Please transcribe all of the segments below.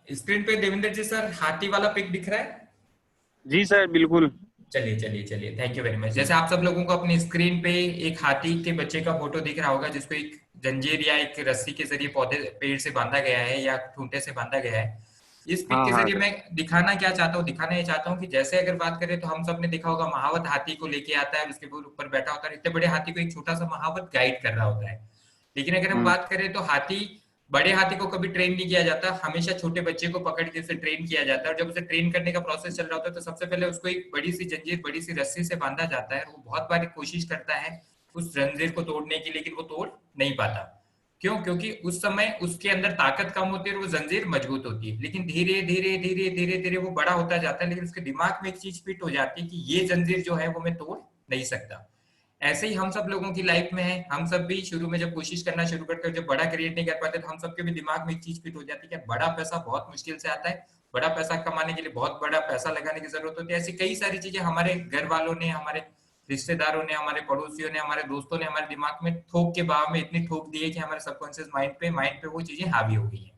Screen पे देवेंद्र जी sir हाथी वाला पिक दिख रहा है? जी सर, बिल्कुल। चलिए चलिए चलिए, थैंक यू वेरी मच। जैसे आप सब लोगों को अपनी स्क्रीन पे एक हाथी के बच्चे का फोटो दिख रहा होगा, जिसको एक जंजीर या एक रस्सी के जरिए पौधे पेड़ से बांधा गया है या खूंटे से बांधा गया है। इस पिक हाँ के हाँ जरिए सर। मैं दिखाना क्या चाहता हूँ, दिखाना ये चाहता हूँ कि जैसे अगर बात करें तो हम सब ने देखा होगा महावत हाथी को लेके आता है, उसके ऊपर बैठा होता है, इतने बड़े हाथी को एक छोटा सा महावत गाइड कर रहा होता है। लेकिन अगर हम हम्म। बात करें तो हाथी, बड़े हाथी को कभी ट्रेन नहीं किया जाता, हमेशा छोटे बच्चे को पकड़ के उसे ट्रेन किया जाता है। और जब उसे ट्रेन करने का प्रोसेस चल रहा होता है तो सबसे पहले उसको एक बड़ी सी जंजीर, बड़ी सी रस्सी से बांधा जाता है। वो बहुत बार कोशिश करता है उस जंजीर को तोड़ने की, लेकिन वो तोड़ नहीं पाता। क्यों? क्योंकि उस समय उसके अंदर ताकत कम होती है और वो जंजीर मजबूत होती है। लेकिन धीरे धीरे धीरे धीरे धीरे वो बड़ा होता जाता है, लेकिन उसके दिमाग में एक चीज फिट हो जाती है कि ये जंजीर जो है वो मैं तोड़ नहीं सकता। ऐसे ही हम सब लोगों की लाइफ में है। हम सब भी शुरू में जब कोशिश करना शुरू करते हैं, जब बड़ा क्रिएट नहीं कर पाते, तो हम सबके भी दिमाग में एक चीज फिट हो जाती है कि बड़ा पैसा बहुत मुश्किल से आता है, बड़ा पैसा कमाने के लिए बहुत बड़ा पैसा लगाने की जरूरत होती है। ऐसी कई सारी चीजें हमारे घर वालों ने, हमारे रिश्तेदारों ने, हमारे पड़ोसियों ने, हमारे दोस्तों ने हमारे दिमाग में थोक के भाव में इतनी ठोक दी है कि हमारे सबकॉन्शियस माइंड पे वो चीजें हावी हो गई है।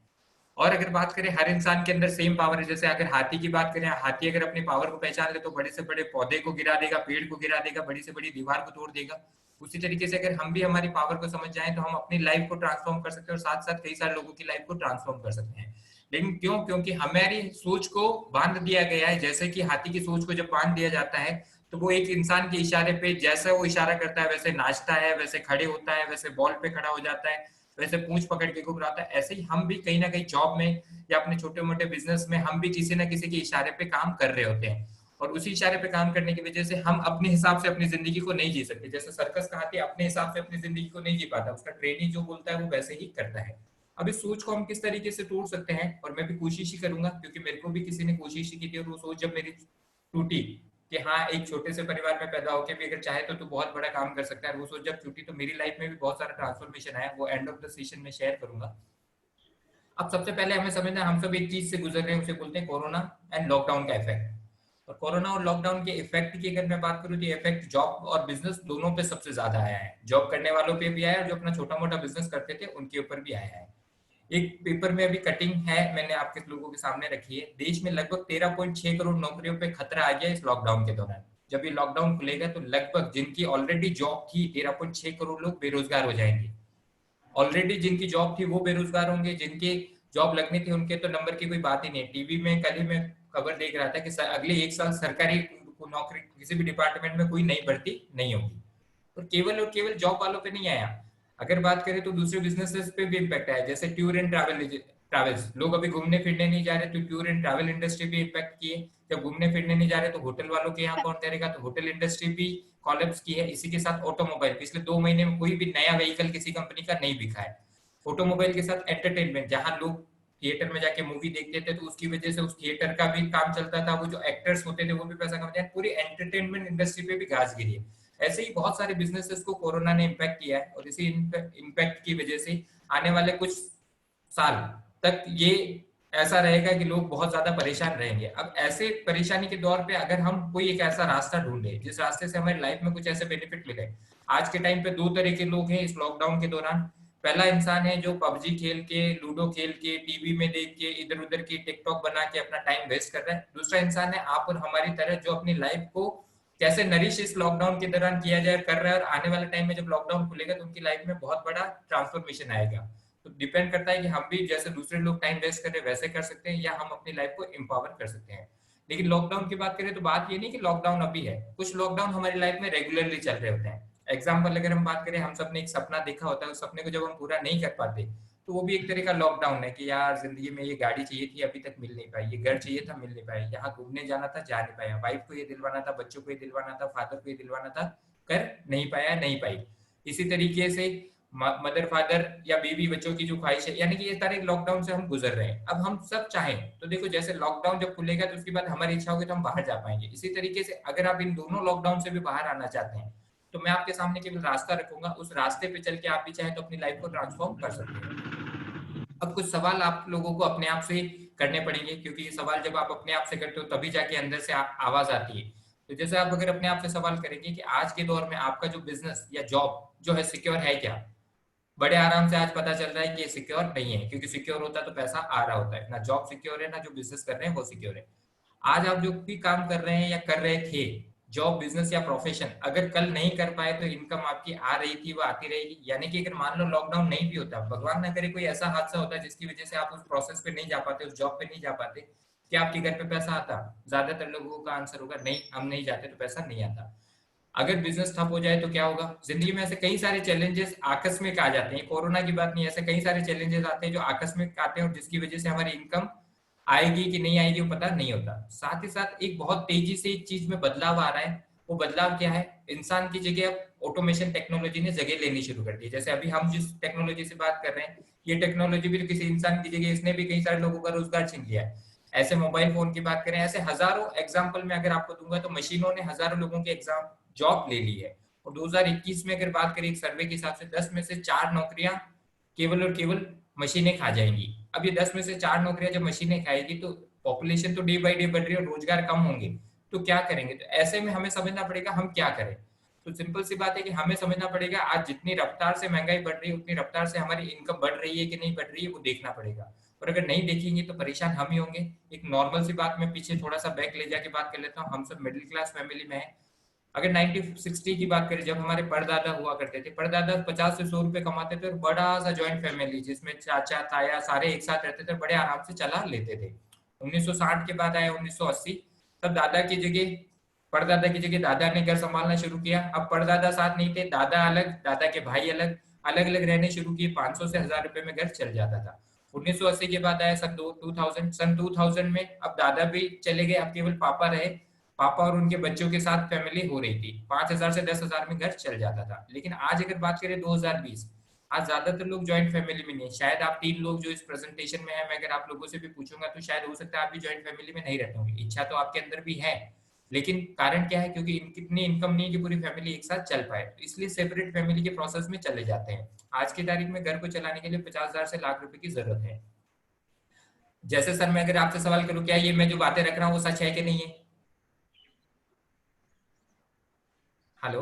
और अगर बात करें हर इंसान के अंदर सेम पावर है। जैसे अगर हाथी की बात करें, हाथी अगर अपनी पावर को पहचान ले तो बड़े से बड़े पौधे को गिरा देगा, पेड़ को गिरा देगा, बड़ी से बड़ी दीवार को तोड़ देगा। उसी तरीके से अगर हम भी हमारी पावर को समझ जाएं तो हम अपनी लाइफ को ट्रांसफॉर्म कर सकते हैं और साथ साथ कई सारे लोगों की लाइफ को ट्रांसफॉर्म कर सकते हैं। लेकिन क्यों? क्योंकि हमारी सोच को बांध दिया गया है। जैसे कि हाथी की सोच को जब बांध दिया जाता है तो वो एक इंसान के इशारे पे, जैसा वो इशारा करता है वैसे नाचता है, वैसे खड़े होता है, वैसे बॉल पे खड़ा हो जाता है, वैसे पूंछ पकड़ के घूम रहा था। ऐसे ही हम भी कहीं ना कहीं जॉब में या अपने छोटे मोटे बिजनेस में हम भी किसी ना किसी के इशारे पे काम कर रहे होते हैं। और उसी इशारे पे काम करने की वजह से हम अपने हिसाब से अपनी जिंदगी को नहीं जी सकते। जैसे सर्कस का हाथी अपने हिसाब से अपनी जिंदगी को नहीं जी पाता, उसका ट्रेनिंग जो बोलता है वो वैसे ही करता है। अब इस सोच को हम किस तरीके से तोड़ सकते हैं, और मैं भी कोशिश ही करूंगा, क्योंकि मेरे को भी किसी ने कोशिश ही की थी और वो सोच जब मेरी टूटी कि हाँ, एक छोटे से परिवार में पैदा होकर भी अगर चाहे तो तू बहुत बड़ा काम कर सकता है, और वो सोच जब टूटी तो मेरी लाइफ में भी बहुत सारा ट्रांसफॉर्मेशन आया। वो एंड ऑफ द सेशन में शेयर करूंगा। अब सबसे पहले हमें समझना है, हम सब एक चीज से गुजर रहे हैं, उसे बोलते हैं कोरोना एंड लॉकडाउन का इफेक्ट। और कोरोना और लॉकडाउन के इफेक्ट की अगर मैं बात करूं तो इफेक्ट जॉब और बिजनेस दोनों पे सबसे ज्यादा आया है। जॉब करने वालों पे भी आया है और जो अपना छोटा मोटा बिजनेस करते थे उनके ऊपर भी आया है। एक पेपर में अभी कटिंग है, मैंने आपके लोगों के सामने रखी है। देश में लगभग 13.6 करोड़ नौकरियों पे खतरा आ गया इस लॉकडाउन के दौरान। जब ये लॉकडाउन खुलेगा तो लगभग जिनकी ऑलरेडी जॉब थी, 13.6 करोड़ लोग बेरोजगार हो जाएंगे। ऑलरेडी जिनकी जॉब थी वो बेरोजगार होंगे, जिनके जॉब लगनी थी उनके तो नंबर की कोई बात ही नहीं। टीवी में कल ही मैं खबर देख रहा था कि अगले एक साल सरकारी नौकरी किसी भी डिपार्टमेंट में कोई नई भर्ती नहीं होगी। और केवल जॉब वालों पे नहीं आया। अगर बात करें तो दूसरे बिजनेसेस पे भी इम्पैक्ट आया। जैसे टूर एंड ट्रैवल्स, लोग अभी घूमने फिरने नहीं जा रहे तो टूर एंड ट्रैवल इंडस्ट्री भी इम्पैक्ट किए। जब घूमने फिरने नहीं जा रहे तो होटल वालों के यहाँ कौन करेगा, तो होटल इंडस्ट्री भी कॉलेप्स की है। इसी के साथ ऑटोमोबाइल, पिछले 2 महीने में कोई भी नया व्हीकल किसी कंपनी का नहीं बिका है। ऑटोमोबाइल के साथ एंटरटेनमेंट, जहां लोग थिएटर में जाके मूवी देखते थे तो उसकी वजह से उस थिएटर का भी काम चलता था, वो जो एक्टर्स होते थे वो भी पैसा कमाते हैं, पूरी एंटरटेनमेंट इंडस्ट्री पे भी घास गिरी है। ऐसे ही बहुत सारे बिजनेसेस को कोरोना ने इम्पैक्ट किया है और इसी इम्पैक्ट की वजह से आने वाले कुछ साल तक ये ऐसा रहेगा कि लोग बहुत ज्यादा परेशान रहेंगे। अब ऐसे परेशानी के दौर पे अगर हम कोई एक ऐसा रास्ता ढूंढे जिस रास्ते से हमारी लाइफ में कुछ ऐसे बेनिफिट मिले। आज के टाइम पे दो तरह के लोग हैं इस लॉकडाउन के दौरान। पहला इंसान है जो पबजी खेल के, लूडो खेल के, टीवी में देख के, इधर उधर की टिकटॉक बना के अपना टाइम वेस्ट कर रहा है। दूसरा इंसान है आप और हमारी तरह जो अपनी लाइफ को कैसे नरिश इस लॉकडाउन के दौरान किया जाए कर रहा है, और आने वाले टाइम में जब लॉकडाउन खुलेगा तो उनकी लाइफ में बहुत बड़ा ट्रांसफॉर्मेशन आएगा। तो डिपेंड करता है कि हम भी जैसे दूसरे लोग टाइम वेस्ट कर रहे हैं वैसे कर सकते हैं, या हम अपनी लाइफ को एम्पावर कर सकते हैं। लेकिन लॉकडाउन की बात करें तो बात ये नहीं कि लॉकडाउन अभी है, कुछ लॉकडाउन हमारी लाइफ में रेगुलरली चल रहे होते हैं। एग्जाम्पल अगर हम बात करें, हम सब ने एक सपना देखा होता है, उस सपने को जब हम पूरा नहीं कर पाते तो वो भी एक तरह का लॉकडाउन है कि यार जिंदगी में ये गाड़ी चाहिए थी अभी तक मिल नहीं पाई, ये घर चाहिए था मिल नहीं पाया, यहाँ घूमने जाना था जा नहीं पाया, वाइफ को ये दिलवाना था, बच्चों को ये दिलवाना था, फादर को ये दिलवाना था, कर नहीं पाया, नहीं पाई। इसी तरीके से मदर फादर या बीवी बच्चों की जो ख्वाहिश है, यानी कि ये सारे लॉकडाउन से हम गुजर रहे हैं। अब हम सब चाहें तो देखो, जैसे लॉकडाउन जब खुलेगा तो उसके बाद हमारी इच्छा होगी तो हम बाहर जा पाएंगे। इसी तरीके से अगर आप इन दोनों लॉकडाउन से भी बाहर आना चाहते हैं तो मैं आपके सामने केवल रास्ता रखूंगा, उस रास्ते पे चल के आप भी चाहे तो अपनी लाइफ को ट्रांसफॉर्म कर सकते हैं। अब कुछ सवाल आप लोगों को अपने आप से करने पड़ेंगे, क्योंकि ये सवाल जब आप अपने आप से करते हो तभी जाके अंदर से आवाज आती है। तो जैसे आप अगर अपने आप से सवाल करेंगे कि आज के दौर में आपका जो बिजनेस या जॉब जो है सिक्योर है क्या, बड़े आराम से आज पता चल रहा है कि ये सिक्योर नहीं है, क्योंकि सिक्योर होता तो पैसा आ रहा होता है। ना जॉब सिक्योर है, ना जो बिजनेस कर रहे हैं वो सिक्योर है। आज आप जो भी काम कर रहे हैं या कर रहे थे, जॉब, बिजनेस या प्रोफेशन, अगर कल नहीं कर पाए तो इनकम आपकी आ रही थी वो आती रहेगी। यानी कि अगर मान लो लॉकडाउन नहीं भी होता, भगवान ना करे कोई ऐसा हादसा होता जिसकी वजह से आप उस प्रोसेस पे नहीं जा पाते, उस जॉब पे नहीं जा पाते, क्या आपके घर पे पैसा आता? ज्यादातर लोगों का आंसर होगा नहीं, हम नहीं जाते तो पैसा नहीं आता। अगर बिजनेस ठप हो जाए तो क्या होगा? जिंदगी में ऐसे कई सारे चैलेंजेस आकस्मिक आ जाते हैं, कोरोना की बात नहीं, ऐसे कई सारे चैलेंजेस आते हैं जो आकस्मिक आते हैं और जिसकी वजह से हमारी इनकम आएगी कि नहीं आएगी वो पता नहीं होता। साथ ही साथ एक बहुत तेजी से एक चीज में बदलाव आ रहा है। वो बदलाव क्या है? इंसान की जगह अब ऑटोमेशन टेक्नोलॉजी ने जगह लेनी शुरू कर दी है। जैसे अभी हम जिस टेक्नोलॉजी से बात कर रहे हैं, ये टेक्नोलॉजी भी तो किसी इंसान की जगह, इसने भी कई सारे लोगों का रोजगार छीन लिया है। ऐसे मोबाइल फोन की बात करें, ऐसे हजारों एग्जाम्पल में अगर आपको दूंगा तो मशीनों ने हजारों लोगों के एग्जाम जॉब ले ली है। और 2021 में अगर बात करें एक सर्वे के हिसाब से 10 में से 4 नौकरियां केवल और केवल मशीनें खा जाएंगी। अब ये 10 में से 4 नौकरियां जब मशीनें खाएगी तो पॉपुलेशन तो डे बाई डे बढ़ रही है और रोजगार कम होंगे, तो क्या करेंगे? तो ऐसे में हमें समझना पड़ेगा हम क्या करें। तो सिंपल सी बात है कि हमें समझना पड़ेगा आज जितनी रफ्तार से महंगाई बढ़ रही है उतनी रफ्तार से हमारी इनकम बढ़ रही है कि नहीं बढ़ रही है, वो देखना पड़ेगा। और अगर नहीं देखेंगे तो परेशान हम ही होंगे। एक नॉर्मल सी बात मैं पीछे थोड़ा सा बैक ले जाके बात कर लेता हूँ। हम सब मिडिल क्लास फैमिली में है। अगर 1960 की बात करें, जब हमारे परदादा हुआ करते थे, परदादा 50 से 100 रुपए कमाते थे और बड़ा सा जॉइंट फैमिली जिसमें चाचा ताया सारे एक साथ रहते थे, बड़े आराम से चला लेते थे। 1960 के बाद आया 1980, तब दादा की जगह, परदादा की जगह दादा ने घर संभालना शुरू किया। अब परदादा साथ नहीं थे, दादा अलग, दादा के भाई अलग, अलग अलग रहने शुरू किए। 500 से 1000 रुपए में घर चल जाता था। 1980 के बाद आया सन 2000, सन 2000 में अब दादा भी चले गए, अब केवल पापा रहे। पापा और उनके बच्चों के साथ फैमिली हो रही थी। 5000 से 10,000 में घर चल जाता था। लेकिन आज अगर बात करें 2020, आज ज्यादातर लोग ज्वाइंट फैमिली में नहीं है। शायद आप 3 लोग जो इस प्रेजेंटेशन में है, मैं अगर आप लोगों से भी पूछूंगा तो शायद हो सकता है आप भी ज्वाइंट फैमिली में नहीं रहते होंगे। इच्छा तो आपके अंदर भी है, लेकिन कारण क्या है? क्योंकि इतनी इनकम नहीं है कि पूरी फैमिली एक साथ चल पाए, तो इसलिए सेपरेट फैमिली के प्रोसेस में चले जाते हैं। आज की तारीख में घर को चलाने के लिए 50,000 से लाख रुपए की जरूरत है। जैसे सर मैं अगर आपसे सवाल करूं, क्या ये मैं जो बातें रख रहा हूँ वो सच है कि नहीं है? हेलो?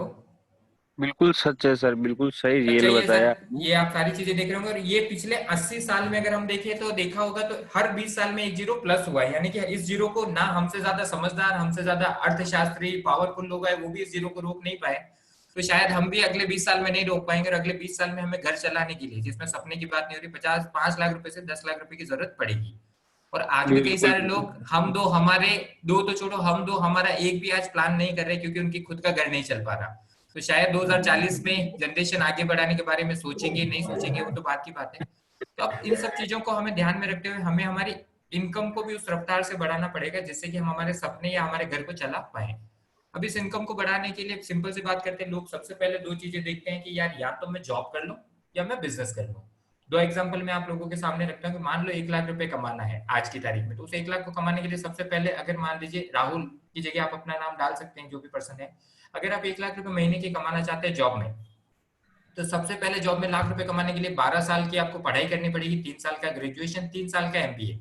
बिल्कुल सच है सर, बिल्कुल सही सच्चा रियल ही है सर। बताया आपने। ये आप सारी चीजें देख रहे होंगे, और ये पिछले 80 साल में अगर हम देखें तो देखा होगा तो हर 20 साल में एक जीरो प्लस हुआ है। यानी कि इस जीरो को ना हमसे ज्यादा समझदार, हमसे ज्यादा अर्थशास्त्री, पावरफुल लोग आए वो भी इस जीरो को रोक नहीं पाए। तो शायद हम भी अगले 20 साल में नहीं रोक पाएंगे, और अगले 20 साल में हमें घर चलाने के लिए, जिसमें सपने की बात नहीं हो रही, 5 लाख रुपए से 10 लाख रुपए की जरूरत पड़ेगी। और आज भी कई बिल्कुल सारे बिल्कुल। लोग, हम दो हमारे, दो तो छोड़ो, हम दो हमारा एक भी आज प्लान नहीं कर रहे क्योंकि उनकी खुद का घर नहीं चल पा रहा। तो शायद 2040 में जनरेशन आगे बढ़ाने के बारे में सोचेंगे नहीं सोचेंगे वो तो बात की बात है। तो अब इन सब चीजों को हमें ध्यान में रखते हुए हमें हमारी इनकम को भी उस रफ्तार से बढ़ाना पड़ेगा जिससे कि हम हमारे सपने या हमारे घर को चला पाए। अब इस इनकम को बढ़ाने के लिए सिंपल सी बात करते हैं, लोग सबसे पहले दो चीजें देखते हैं कि यार या तो मैं जॉब कर लूं या मैं बिजनेस कर लूं। दो एग्जांपल मैं आप लोगों के सामने रखता हूँ कि मान लो 1 लाख रुपए कमाना है आज की तारीख में, तो उस 1 लाख को कमाने के लिए सबसे पहले अगर मान लीजिए राहुल की जगह आप अपना नाम डाल सकते हैं, जो भी पर्सन है। अगर आप 1 लाख रुपए महीने की कमाना चाहते हैं जॉब में, तो सबसे पहले जॉब में लाख रुपए कमाने के लिए 12 साल की आपको पढ़ाई करनी पड़ेगी, 3 साल का ग्रेजुएशन, 3 साल का एमबीए।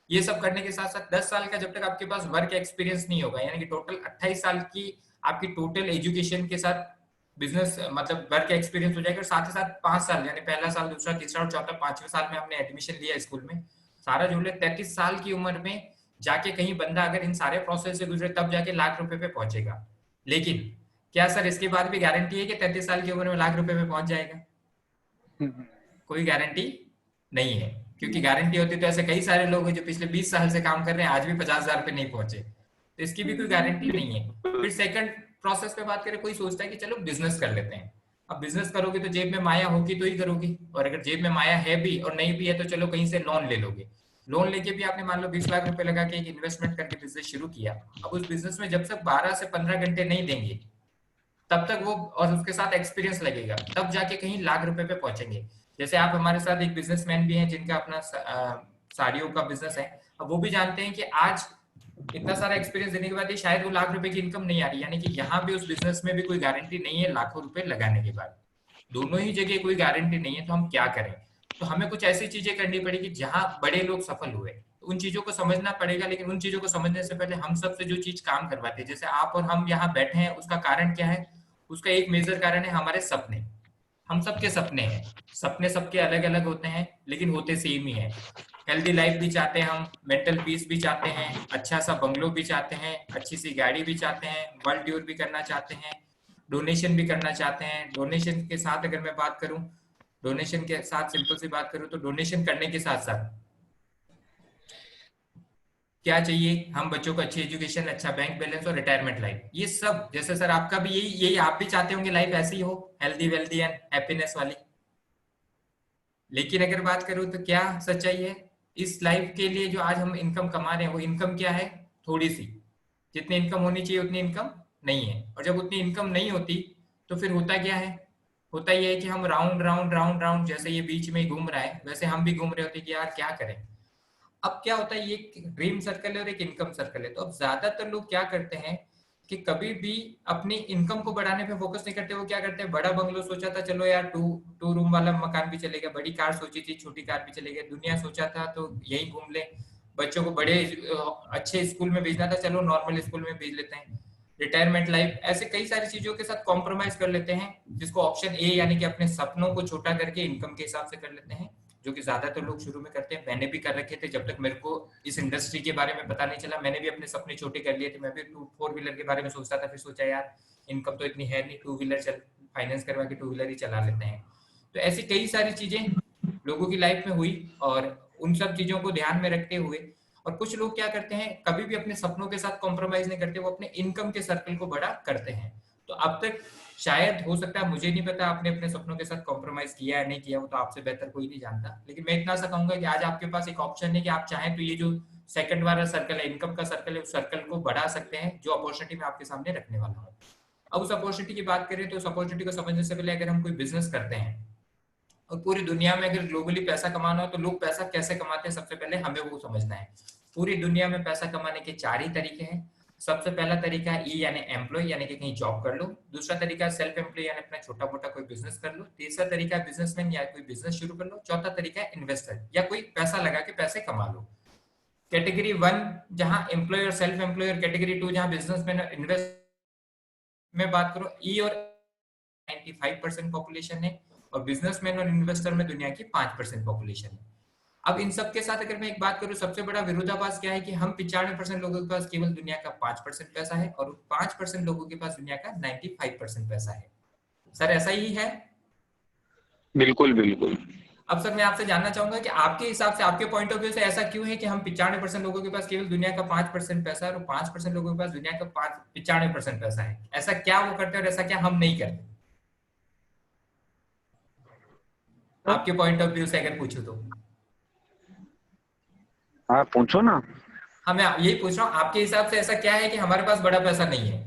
ये सब करने के साथ साथ 10 साल का जब तक आपके पास वर्क एक्सपीरियंस नहीं होगा, यानी कि टोटल 28 साल की आपकी टोटल एजुकेशन के साथ बिजनेस मतलब वर्क एक्सपीरियंस हो जाएगा। और साथ ही साथ 5 साल, यानी पहला साल, दूसरा, तीसरा और चौथा, 5वें साल में हमने एडमिशन लिया स्कूल में, सारा जोड़ ले 33 साल की उम्र में जाके कहीं बंदा अगर इन सारे प्रोसेस से गुजरे तब जाके लाख रुपए पे पहुंचेगा। लेकिन क्या सर इसके बाद भी गारंटी है कि 33 साल की उम्र में लाख रुपए पे पहुंच जाएगा? कोई गारंटी नहीं है। क्योंकि गारंटी होती तो ऐसे कई सारे लोग हैं जो पिछले 20 साल से काम कर रहे हैं आज भी 50,000 पे नहीं पहुंचे, तो इसकी भी कोई गारंटी नहीं है। फिर सेकंड प्रोसेस पे बात करें, कोई सोचता है कि चलो बिजनेस कर लेते हैं। अब बिजनेस करोगे तो जेब में माया होगी तो ही करोगे, और अगर जेब में माया है भी और नहीं भी है तो चलो कहीं से लोन ले लोगे। लोन लेके भी आपने मान लो 20 लाख रुपए लगा के एक इन्वेस्टमेंट करके बिजनेस शुरू किया। अब उस बिजनेस में जब तक 12 से 15 घंटे नहीं देंगे तब तक वो, और उसके साथ एक्सपीरियंस लगेगा, तब जाके कहीं लाख रुपए पे पहुंचेंगे। जैसे आप हमारे साथ एक बिजनेसमैन भी हैं जिनका अपना साड़ियों का बिजनेस है। अब वो भी जानते हैं कि आज इतना सारा एक्सपीरियंस देने के बाद शायद वो लाख रुपए की इनकम नहीं आ रही, यानी कि यहाँ भी उस बिजनेस में भी कोई गारंटी नहीं है लाखों रुपए लगाने के बाद। दोनों ही जगह कोई गारंटी नहीं है, तो हम क्या करें? तो हमें कुछ ऐसी चीजें करनी पड़ेगी जहां बड़े लोग सफल हुए, तो उन चीजों को समझना पड़ेगा। लेकिन उन चीजों को समझने से पहले हम सबसे जो चीज काम करवाते हैं, जैसे आप और हम यहाँ बैठे हैं, उसका कारण क्या है? उसका एक मेजर कारण है हमारे सपने। हम सबके सपने हैं, सपने सबके अलग अलग होते हैं लेकिन होते सेम ही है। हेल्दी लाइफ भी चाहते हैं हम, मेंटल पीस भी चाहते हैं, अच्छा सा बंगलो भी चाहते हैं, अच्छी सी गाड़ी भी चाहते हैं, वर्ल्ड टूर भी करना चाहते हैं, डोनेशन भी करना चाहते हैं। डोनेशन के साथ अगर मैं बात करूं, डोनेशन के साथ सिंपल सी बात करूं तो डोनेशन करने के साथ साथ क्या चाहिए, हम बच्चों को अच्छी एजुकेशन, अच्छा बैंक बैलेंस और रिटायरमेंट लाइफ, ये सब जैसे सर आपका भी यही यही आप भी चाहते होंगे लाइफ ऐसी हो, हेल्दी वेल्दी एंड हैप्पीनेस वाली। लेकिन अगर बात करूं तो क्या सच्चाई है, इस लाइफ के लिए जो आज हम इनकम कमा रहे हैं वो इनकम क्या है, थोड़ी सी। जितनी इनकम होनी चाहिए उतनी इनकम नहीं है, और जब उतनी इनकम नहीं होती तो फिर होता क्या है, होता यह है कि हम राउंड राउंड राउंड राउंड, जैसे ये बीच में ही घूम रहा है वैसे हम भी घूम रहे होते कि यार क्या करें। अब क्या होता है, ये एक ड्रीम सर्कल है और एक इनकम सर्कल है। तो अब ज्यादातर लोग क्या करते हैं कि कभी भी अपनी इनकम को बढ़ाने पे फोकस नहीं करते। वो क्या करते हैं, बड़ा बंगलो सोचा था, चलो यार टू टू रूम वाला मकान भी चलेगा, बड़ी कार सोची थी, छोटी कार भी चलेगी, दुनिया सोचा था तो यही घूम ले, बच्चों को बड़े अच्छे स्कूल में भेजना था, चलो नॉर्मल स्कूल में भेज लेते हैं, रिटायरमेंट लाइफ, ऐसे कई सारी चीजों के साथ कॉम्प्रोमाइज कर लेते हैं, जिसको ऑप्शन ए यानी कि अपने सपनों को छोटा करके इनकम के हिसाब से कर लेते हैं, जो कि ज्यादातर लोग शुरू में करते हैं। मैंने भी कर रखे थे, जब तक मेरे को इस इंडस्ट्री के बारे में पता नहीं चला मैंने भी अपने सपने छोटे कर लिए थे। मैं भी टू फोर व्हीलर के बारे में सोचता था, फिर सोचा यार इनकम तो इतनी है नहीं, टू व्हीलर चल फाइनेंस करवा के टू व्हीलर ही चला लेते हैं। तो ऐसी कई सारी चीजें लोगों की लाइफ में हुई, और उन सब चीजों को ध्यान में रखते हुए, और कुछ लोग क्या करते हैं कभी भी अपने सपनों के साथ कॉम्प्रोमाइज नहीं करते, वो अपने इनकम के सर्कल को बड़ा करते हैं। तो अब तक शायद हो सकता है, मुझे नहीं पता आपने अपने सपनों के साथ कॉम्प्रोमाइज किया या नहीं किया, वो तो आपसे बेहतर कोई नहीं जानता, लेकिन मैं इतना सा कहूंगा कि आज आपके पास एक ऑप्शन है कि आप चाहें तो ये जो सेकंड वाला सर्कल है, इनकम का सर्कल है, उस सर्कल को बढ़ा सकते हैं, जो अपॉर्चुनिटी मैं आपके सामने रखने वाला हूँ। अब उस अपॉर्चुनिटी की बात करें तो उस अपॉर्चुनिटी को समझने से पहले अगर हम कोई बिजनेस करते हैं, और पूरी दुनिया में अगर ग्लोबली पैसा कमाना हो तो लोग पैसा कैसे कमाते हैं, सबसे पहले हमें वो समझना है। पूरी दुनिया में पैसा कमाने के चार ही तरीके हैं। सबसे पहला तरीका है ई यानी एम्प्लॉय, यानी कि कहीं जॉब कर लो। दूसरा तरीका है सेल्फ एम्प्लॉय, यानी अपना छोटा मोटा कोई बिजनेस कर लो। तीसरा तरीका है बिजनेसमैन, या कोई बिजनेस शुरू कर लो। चौथा तरीका है इन्वेस्टर, या कोई पैसा लगा के पैसे कमा लो। कैटेगरी वन जहां एम्प्लॉय और सेल्फ एम्प्लॉय, और कैटेगरी टू जहां बिजनेसमैन और इन्वेस्ट में बात करो, ई और 95% पॉपुलेशन है, और बिजनेसमैन और इन्वेस्टर में दुनिया की 5% पॉपुलेशन है। अब इन सब के साथ अगर मैं एक बात करूं, सबसे बड़ा विरोधाभास क्या है कि हम 95% लोगों के पास केवल दुनिया का 5% पैसा है, और 5% लोगों के पास दुनिया का 95% पैसा है। सर ऐसा ही है? बिल्कुल बिल्कुल। अब सर मैं आपसे जानना चाहूंगा कि आपके हिसाब से, आपके पॉइंट ऑफ व्यू से ऐसा क्यों है कि हम 95% लोगों के पास केवल दुनिया का 5% पैसा है, और 5% लोगों के पास दुनिया का 95% पैसा है? ऐसा क्या वो करते हैं और ऐसा क्या हम नहीं करते, आपके पॉइंट ऑफ व्यू से अगर पूछूं तो? हाँ पूछो ना। हाँ मैं यही पूछ रहा हूँ, आपके हिसाब से ऐसा क्या है कि हमारे पास बड़ा पैसा नहीं है?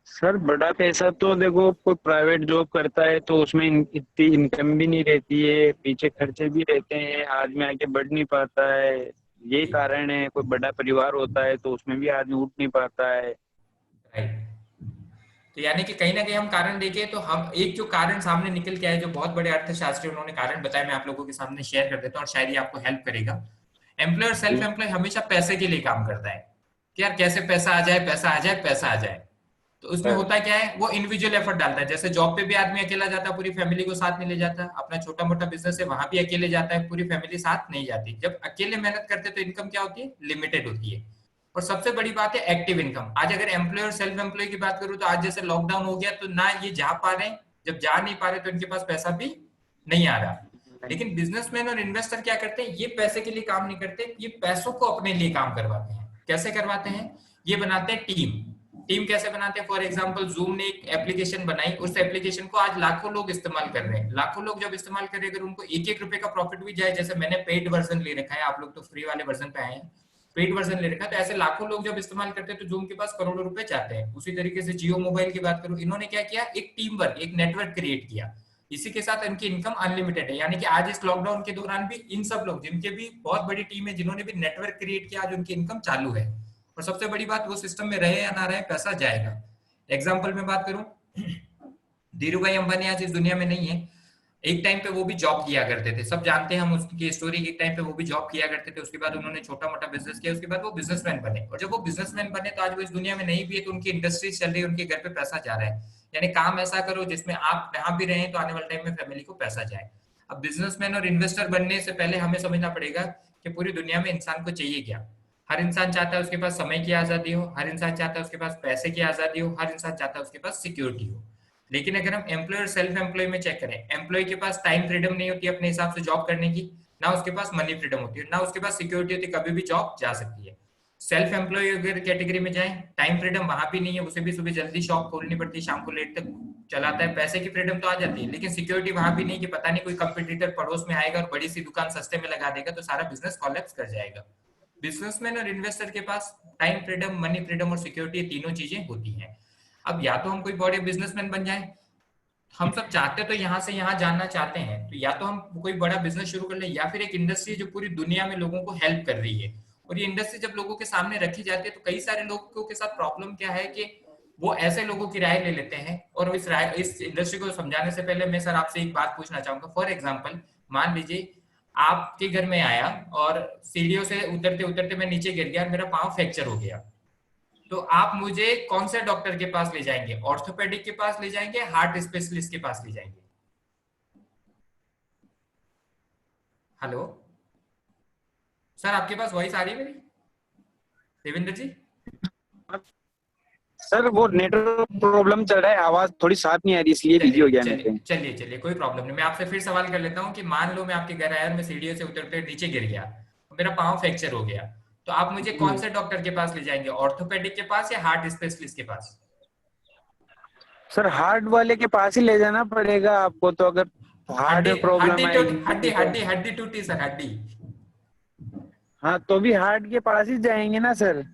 सर बड़ा पैसा तो देखो, कोई प्राइवेट जॉब करता है तो उसमें इतनी इनकम भी नहीं रहती है, पीछे खर्चे भी रहते हैं, आदमी आगे बढ़ नहीं पाता है। यही कारण है। कोई बड़ा परिवार होता है तो उसमें भी आदमी उठ नहीं पाता है। राइट। तो यानी कि कहीं ना कहीं हम कारण देखें तो हम एक जो कारण सामने निकल के आए, जो बहुत बड़े अर्थशास्त्री उन्होंने कारण बताया, मैं आप लोगों के सामने शेयर कर देता हूँ और शायद ये आपको हेल्प करेगा। एम्प्लॉय और सेल्फ एम्प्लॉय हमेशा पैसे के लिए काम करता है कि यार कैसे पैसा आ जाए, पैसा आ जाए, पैसा आ जाए। तो उसमें होता क्या है, वो इंडिविजुअल एफर्ट डालता है। जैसे जॉब पे भी आदमी अकेला जाता है, पूरी फैमिली को साथ नहीं ले जाता। अपना छोटा मोटा बिजनेस है, वहां भी अकेले जाता है, पूरी फैमिली साथ नहीं जाती। जब अकेले मेहनत करते तो इनकम क्या होती है, लिमिटेड होती है। और सबसे बड़ी बात है एक्टिव इनकम। आज अगर एम्प्लॉय और सेल्फ एम्प्लॉय की बात करूं तो आज जैसे लॉकडाउन हो गया तो ना ये जा पा रहे हैं, जब जा नहीं पा रहे तो इनके पास पैसा भी नहीं आ रहा। लेकिन बिजनेसमैन और इन्वेस्टर क्या करते हैं, ये पैसे के लिए काम नहीं करते, ये पैसों को अपने लिए काम करवाते हैं। कैसे करवाते हैं, ये बनाते हैं टीम। टीम कैसे बनाते हैं, फॉर एग्जांपल जूम ने एक एप्लीकेशन बनाई, उस एप्लीकेशन को आज लाखों लोग इस्तेमाल कर रहे हैं। लाखों लोग जब इस्तेमाल कर रहे हैं, अगर उनको एक एक रुपए का प्रॉफिट भी जाए, जैसे मैंने पेड वर्जन ले रखा है, आप लोग तो फ्री वाले वर्जन पे आए हैं, पेड वर्जन ले रखा है, तो ऐसे लाखों लोग जब इस्तेमाल करते हैं तो जूम के पास करोड़ों रुपए जाते हैं। उसी तरीके से जियो मोबाइल की बात करूं, इन्होंने क्या किया, एक टीम वर्क, एक नेटवर्क क्रिएट किया। इसी के साथ इनकी इनकम अनलिमिटेड है। यानी कि आज इस लॉकडाउन के दौरान भी इन सब लोग, जिनके भी बहुत बड़ी टीम है, जिन्होंने भी नेटवर्क क्रिएट किया, आज उनकी इनकम चालू है। और सबसे बड़ी बात, वो सिस्टम में रहे या ना रहे, पैसा जाएगा। एग्जाम्पल में बात करूं, धीरू भाई अंबानी आज इस दुनिया में नहीं है, एक टाइम पे वो भी जॉब किया करते थे, सब जानते हैं हम उसकी स्टोरी। एक टाइम पे वो भी जॉब किया करते थे, उसके बाद उन्होंने छोटा मोटा बिजनेस किया, उसके बाद वो बिजनेसमैन बने। और जब वो बिजनेसमैन बने तो आज वो इस दुनिया में नहीं भी है, तो उनकी इंडस्ट्री चल रही है, उनके घर पे पैसा जा रहा है। यानी काम ऐसा करो जिसमें आप जहां भी रहें तो आने वाले टाइम में फैमिली को पैसा जाए। अब बिजनेसमैन और इन्वेस्टर बनने से पहले हमें समझना पड़ेगा कि पूरी दुनिया में इंसान को चाहिए क्या। हर इंसान चाहता है उसके पास समय की आजादी हो, हर इंसान चाहता है उसके पास पैसे की आजादी हो, हर इंसान चाहता है उसके पास सिक्योरिटी हो। लेकिन अगर हम एम्प्लॉय और सेल्फ एम्प्लॉय में चेक करें, एम्प्लॉय के पास टाइम फ्रीडम नहीं होती अपने हिसाब से जॉब करने की, ना उसके पास मनी फ्रीडम होती है, ना उसके पास सिक्योरिटी होती है, कभी भी जॉब जा सकती है। सेल्फ एम्प्लॉय अगर कैटेगरी में जाए, टाइम फ्रीडम वहां भी नहीं है, उसे भी सुबह जल्दी शॉप खोलनी पड़ती है, शाम को लेट तक चलाता है। पैसे की फ्रीडम तो आ जाती है, लेकिन सिक्योरिटी वहां भी नहीं कि पता नहीं कोई कंपटीटर पड़ोस में आएगा और बड़ी सी दुकान सस्ते में लगा देगा तो सारा बिजनेस कॉलेप्स कर जाएगा। बिजनेसमैन और इन्वेस्टर के पास टाइम फ्रीडम, मनी फ्रीडम और सिक्योरिटी, तीनों चीजें होती हैं। अब या तो हम कोई बड़े बिजनेसमैन बन जाए, हम सब चाहते तो यहाँ से यहाँ जानना चाहते हैं, तो या तो हम कोई बड़ा बिजनेस शुरू कर ले, या फिर एक इंडस्ट्री जो पूरी दुनिया में लोगों को हेल्प कर रही है। और ये इंडस्ट्री जब लोगों के सामने रखी जाती है तो कई सारे लोगों के साथ प्रॉब्लम क्या है कि वो ऐसे लोगों की राय ले लेते हैं, और इस इंडस्ट्री को समझाने से पहले मैं सर आपसे एक बात पूछना चाहूंगा। फॉर एग्जाम्पल, मान लीजिए आपके घर में आया और सीढ़ियों से उतरते उतरते मैं नीचे गिर गया और मेरा पाँव फ्रैक्चर हो गया, तो आप मुझे कौन से डॉक्टर के पास ले जाएंगे? ऑर्थोपेडिक के पास ले जाएंगे, हार्ट स्पेशलिस्ट के पास ले जाएंगे? हेलो सर, आपके पास वॉइस आ रही है मेरी? देवेंद्र जी? सर वो नेटवर्क प्रॉब्लम चल रहा है, आवाज थोड़ी साफ नहीं आ रही, इसलिए बिजी हो चलिए गया चलिए मैं। चलिए चलिए, कोई प्रॉब्लम नहीं। मैं आपसे फिर सवाल कर लेता हूँ कि मान लो मैं आपके घर आया और मैं सीढ़ियों से उतरते नीचे गिर गया, मेरा पाँव फ्रैक्चर हो गया, तो आप मुझे कौन से डॉक्टर के पास ले जाएंगे? ऑर्थोपेडिक के पास या हार्ट स्पेशलिस्ट के पास? सर हार्ट वाले के पास ही ले जाना पड़ेगा आपको, तो अगर हार्ट हड्डी में प्रॉब्लम हड्डी टूटी, आएगी हड्डी तो। हड्डी हड्डी टूटी सर, हड्डी। हाँ तो भी हार्ट के पास ही जाएंगे ना सर।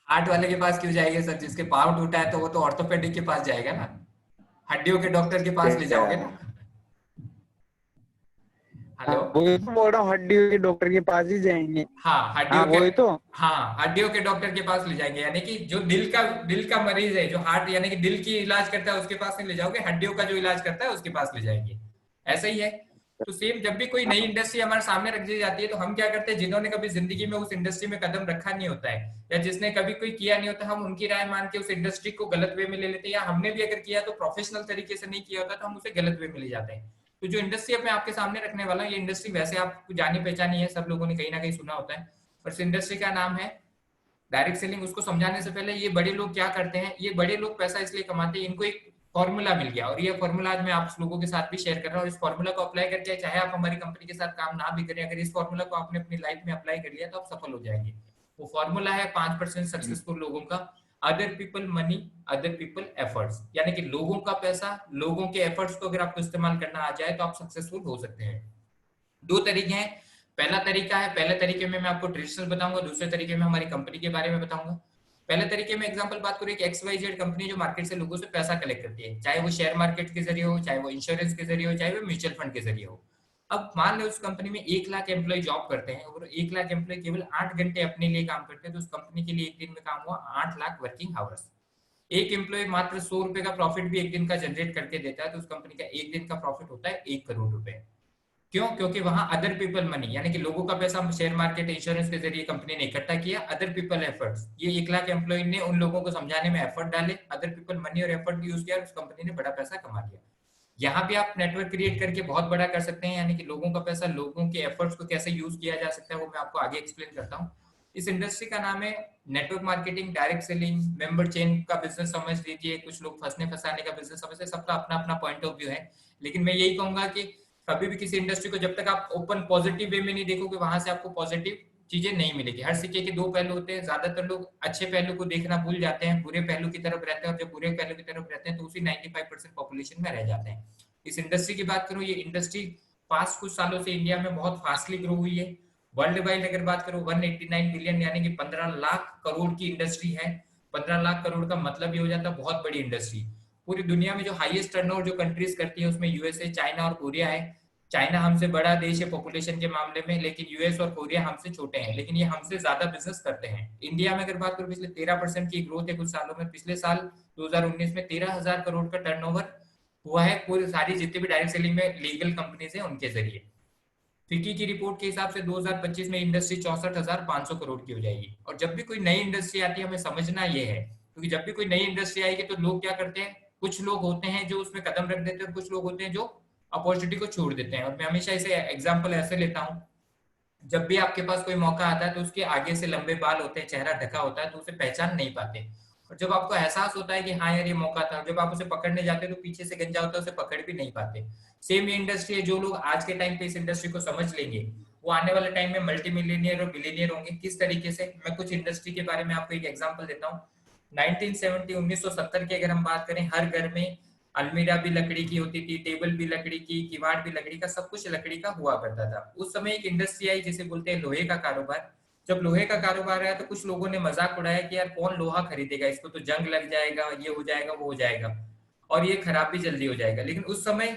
हार्ट वाले के पास क्यों जाएंगे सर? जिसके पाँव टूटा है तो वो तो ऑर्थोपेडिक के पास जाएगा ना, हड्डियों के डॉक्टर के पास ले अच्छा, जाओगे ना। हाँ हेलो? वही तो बोल रहा हूँ, हड्डी के डॉक्टर के पास ही जाएंगे। हाँ हाँ हड्डियों के, वही तो। हाँ हड्डियों के डॉक्टर के पास ले जाएंगे, यानी कि जो दिल का मरीज है, जो हार्ट यानी कि दिल की इलाज करता है उसके पास नहीं ले जाओगे, हड्डियों का जो इलाज करता है उसके पास ले जाएंगे। ऐसा ही है। तो सेम जब भी कोई नई इंडस्ट्री हमारे सामने रख दी जाती है तो हम क्या करते हैं, जिन्होंने कभी जिंदगी में उस इंडस्ट्री में कदम रखा नहीं होता है या जिसने कभी कोई किया नहीं होता, हम उनकी राय मान के उस इंडस्ट्री को गलत वे में ले लेते हैं, या हमने भी अगर किया तो प्रोफेशनल तरीके से नहीं किया होता तो हम उसे गलत वे में ले जाते हैं। तो जो इंडस्ट्री अब मैं आपके सामने रखने वाला हूँ, ये इंडस्ट्री वैसे आपको जानी पहचानी है, सब लोगों ने कहीं ना कहीं सुना होता है, और इस इंडस्ट्री का नाम है डायरेक्ट सेलिंग। उसको समझाने से पहले, ये बड़े लोग क्या करते हैं, ये बड़े लोग पैसा इसलिए कमाते हैं, इनको एक फॉर्मूला मिल गया, और ये फॉर्मूला आज मैं आप लोगों के साथ भी शेयर कर रहा हूँ। इस फॉर्मूला को अप्लाई करके, चाहे आप हमारी कंपनी के साथ काम ना भी करें, अगर इस फॉर्मूला को आपने अपनी लाइफ में अप्लाई कर लिया तो आप सफल हो जाएंगे। वो फॉर्मूला है 5% सक्सेसफुल लोगों का। Other people money, other people efforts, यानी कि लोगों का पैसा, लोगों के एफर्ट्स को अगर आपको इस्तेमाल करना आ जाए तो आप सक्सेसफुल हो सकते हैं। दो तरीके हैं। पहला तरीका है, पहले तरीके में मैं आपको ट्रेडिशनल बताऊंगा, दूसरे तरीके में हमारी कंपनी के बारे में बताऊंगा। पहले तरीके में एग्जांपल बात करें, एक XYZ कंपनी जो मार्केट से लोगों से पैसा कलेक्ट करती है, चाहे वो शेयर मार्केट के जरिए हो, चाहे वो इंश्योरेंस के जरिए हो, चाहे वो म्यूचुअल फंड के जरिए हो। अब मान लो उस कंपनी में 1 लाख एम्प्लॉय जॉब करते हैं और 1 लाख एम्प्लॉय केवल 8 घंटे अपने लिए काम करते हैं, तो उस कंपनी के लिए एक दिन में काम हुआ 8 लाख वर्किंग आवर्स। एक एम्प्लॉय मात्र 100 रुपए का प्रॉफिट भी एक दिन का जनरेट करके देता है, तो उस कंपनी का एक दिन का प्रॉफिट होता है 1 करोड़ रुपए। क्यों? क्योंकि वहां अदर पीपल मनी, यानी कि लोगों का पैसा शेयर मार्केट इंश्योरेंस के जरिए कंपनी ने इकट्ठा किया। अदर पीपल एफर्ट्स, ये 1 लाख एम्प्लॉय ने उन लोगों को समझाने में एफर्ट डाले, अदर पीपल मनी और एफर्ट यूज किया और उस कंपनी ने बड़ा पैसा कमा लिया। यहाँ पे आप नेटवर्क क्रिएट करके बहुत बड़ा कर सकते हैं, यानी कि लोगों का पैसा, लोगों के एफर्ट्स को कैसे यूज किया जा सकता है वो मैं आपको आगे एक्सप्लेन करता हूँ। इस इंडस्ट्री का नाम है network marketing, direct selling, member chain का बिजनेस समझ लीजिए, कुछ लोग फंसने फंसाने का बिजनेस समझते हैं, सबका अपना अपना पॉइंट ऑफ व्यू है। लेकिन मैं यही कहूंगा कि कभी भी किसी इंडस्ट्री को जब तक आप ओपन पॉजिटिव वे में नहीं देखोगे, वहां से आपको पॉजिटिव चीजें नहीं मिलेगी। हर सिक्के के दो पहलू होते हैं, ज्यादातर लोग अच्छे पहलू को देखना भूल जाते हैं, बुरे पहलू की तरफ रहते हैं, और जब बुरे पहलू की तरफ रहते हैं तो उसी 95% पॉपुलेशन में रह जाते हैं। इस इंडस्ट्री की बात करूं, ये इंडस्ट्री पास्ट कुछ सालों से इंडिया में बहुत फास्टली ग्रो हुई है। वर्ल्ड वाइड अगर बात करो 189 बिलियन, यानी कि 15 लाख करोड़ की इंडस्ट्री है। 15 लाख करोड़ का मतलब ये हो जाता है बहुत बड़ी इंडस्ट्री। पूरी दुनिया में जो हाईएस्ट टर्नओवर जो कंट्रीज करती है उसमें यूएसए, चाइना और कोरिया है। चाइना हमसे बड़ा देश है पॉपुलेशन के मामले में, लेकिन यूएस और कोरिया हमसे छोटे हैं, लेकिन ये हमसे ज्यादा बिजनेस करते हैं। इंडिया में अगर बात करो, पिछले 13% की ग्रोथ है कुछ सालों में। पिछले साल 2019 में 13,000 करोड़ का टर्नओवर हुआ है पूरी सारी जितनी भी डायरेक्ट सेलिंग में लीगल कंपनीज है उनके जरिए। फिक्की की रिपोर्ट के हिसाब से 2025 में इंडस्ट्री 64,500 करोड़ की हो जाएगी। और जब भी कोई नई इंडस्ट्री आती है, हमें समझना यह है क्योंकि जब भी कोई नई इंडस्ट्री आएगी तो लोग क्या करते हैं, कुछ लोग होते हैं जो उसमें कदम रख देते हैं और कुछ लोग होते हैं जो अपॉर्चुनिटी को छोड़ देते हैं। और मैं हमेशा इसे एग्जाम्पल ऐसे लेता हूँ, जब भी आपके पास कोई मौका आता है तो उसके आगे से लंबे बाल होते हैं, चेहरा ढका होता है, तो उसे पहचान नहीं पाते। और जब आपको एहसास होता है कि हाँ यार ये मौका था, जब आप उसे पकड़ने जाते हैं तो पीछे से गंजा होता है, उसे पकड़ भी नहीं पाते। सेम ये इंडस्ट्री है, जो लोग आज के टाइम पे इस इंडस्ट्री को समझ लेंगे वो आने वाले टाइम में मल्टी मिलियनियर और बिलियनियर होंगे। किस तरीके से, मैं कुछ इंडस्ट्री के बारे में आपको एक एग्जांपल देता हूँ। 1970 1970 की अगर हम बात करें, हर घर में अलमीरा भी लकड़ी की होती थी, टेबल भी लकड़ी की, किवाड़ भी लकड़ी का, सब कुछ लकड़ी का हुआ करता था। उस समय एक इंडस्ट्री आई जिसे बोलते हैं लोहे का कारोबार। जब लोहे का कारोबार आया तो कुछ लोगों ने मजाक उड़ाया कि यार कौन लोहा खरीदेगा, इसको तो जंग लग जाएगा, ये हो जाएगा, वो हो जाएगा, और ये खराब भी जल्दी हो जाएगा। लेकिन उस समय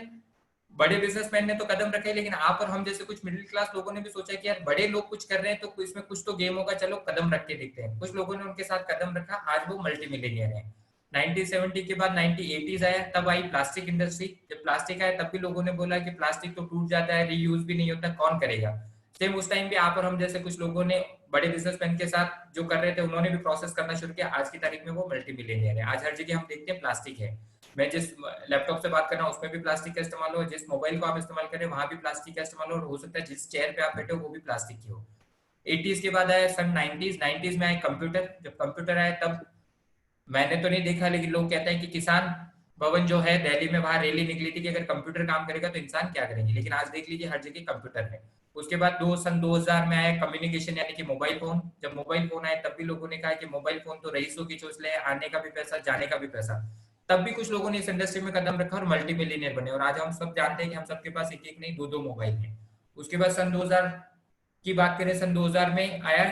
बड़े बिजनेसमैन ने तो कदम रखे, लेकिन आप और हम जैसे कुछ मिडिल क्लास लोगों ने भी सोचा कि यार बड़े लोग कुछ कर रहे हैं तो इसमें कुछ तो गेम होगा, चलो कदम रख के देखते हैं। कुछ लोगों ने उनके साथ कदम रखा, आज वो मल्टी मिलियनियर है। 1970 के बाद 1980s आया, तब आई प्लास्टिक इंडस्ट्री। जब प्लास्टिक आया तब भी लोगों ने बोला कि प्लास्टिक तो टूट जाता है, रीयूज भी नहीं होता, कौन करेगा। सेम उस टाइम भी आप और हम जैसे कुछ लोगों ने बड़े बिजनेसमैन के साथ जो कर रहे थे उन्होंने भी प्रोसेस करना शुरू किया। आज की तारीख में वो मल्टी मिलियनियर है। आज हर जगह हम देखते हैं प्लास्टिक है। मैं जिस लैपटॉप से बात कर रहा हूँ उसमें भी प्लास्टिक का इस्तेमाल हो, जिस मोबाइल को आप इस्तेमाल करें वहां भी प्लास्टिक का इस्तेमाल हो सकता है जिस चेयर पे आप बैठे हो वो भी प्लास्टिक की हो। 80s के बाद आया सन 90s में आए कंप्यूटर। जब कंप्यूटर आया तब मैंने तो नहीं देखा, लेकिन लोग कहते हैं कि किसान भवन जो है दिल्ली में, वहां रैली निकली थी कि अगर कंप्यूटर काम करेगा तो इंसान क्या करेंगे। लेकिन आज देख लीजिए हर जगह कंप्यूटर है। उसके बाद सन 2000 में आया कम्युनिकेशन यानी कि मोबाइल फोन। जब मोबाइल फोन आए तब भी लोगों ने कहा कि मोबाइल फोन तो रईसों की चोचले है, आने का भी पैसा जाने का भी पैसा। तब भी कुछ लोगों ने इस इंडस्ट्री में कदम रखा और मल्टी मिलियनियर बने। और आज हम सब जानते हैं कि हम सबके पास एक एक नहीं दो दो मोबाइल है। उसके बाद सन 2000 की बात करें, सन 2000 में आया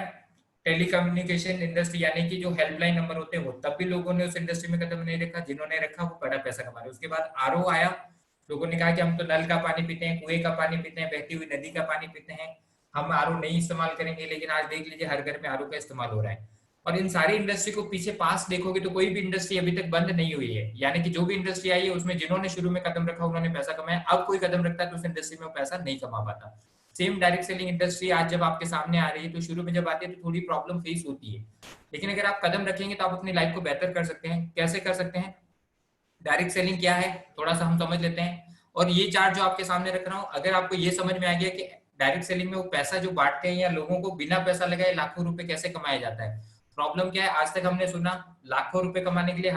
टेलीकम्युनिकेशन इंडस्ट्री यानी कि जो हेल्पलाइन नंबर होते हैं वो। तब भी लोगों ने उस इंडस्ट्री में कदम नहीं रखा, जिन्होंने रखा वो बड़ा पैसा कमा रहे। उसके बाद आरओ आया। लोगों ने कहा कि हम तो नल का पानी पीते हैं, कुएं का पानी पीते हैं, बहती हुई नदी का पानी पीते हैं, हम आरओ नहीं इस्तेमाल करेंगे। लेकिन आज देख लीजिए हर घर में आरओ का इस्तेमाल हो रहा है। और इन सारी इंडस्ट्री को पीछे पास देखोगे तो कोई भी इंडस्ट्री अभी तक बंद नहीं हुई है। यानी कि जो भी इंडस्ट्री आई है उसमें जिन्होंने शुरू में कदम रखा उन्होंने पैसा कमाया। अब कोई कदम रखता है तो उस इंडस्ट्री में वो पैसा नहीं कमा पाता। सेम डायरेक्ट सेलिंग इंडस्ट्री आज जब आपके सामने आ रही है तो शुरू में जब आती है तो थोड़ी प्रॉब्लम फेस होती है, लेकिन अगर आप कदम रखेंगे तो आप अपनी लाइफ को बेहतर कर सकते हैं। कैसे कर सकते हैं? डायरेक्ट सेलिंग क्या है थोड़ा सा हम समझ लेते हैं। और ये चार्ट जो आपके सामने रख रहा हूँ, अगर आपको ये समझ में आ गया कि डायरेक्ट सेलिंग में वो पैसा जो बांटते हैं या लोगों को बिना पैसा लगाए लाखों रुपए कैसे कमाया जाता है। प्रॉब्लम क्या है, आज तक हमने सुना लाखों रुपए कमाने के लिए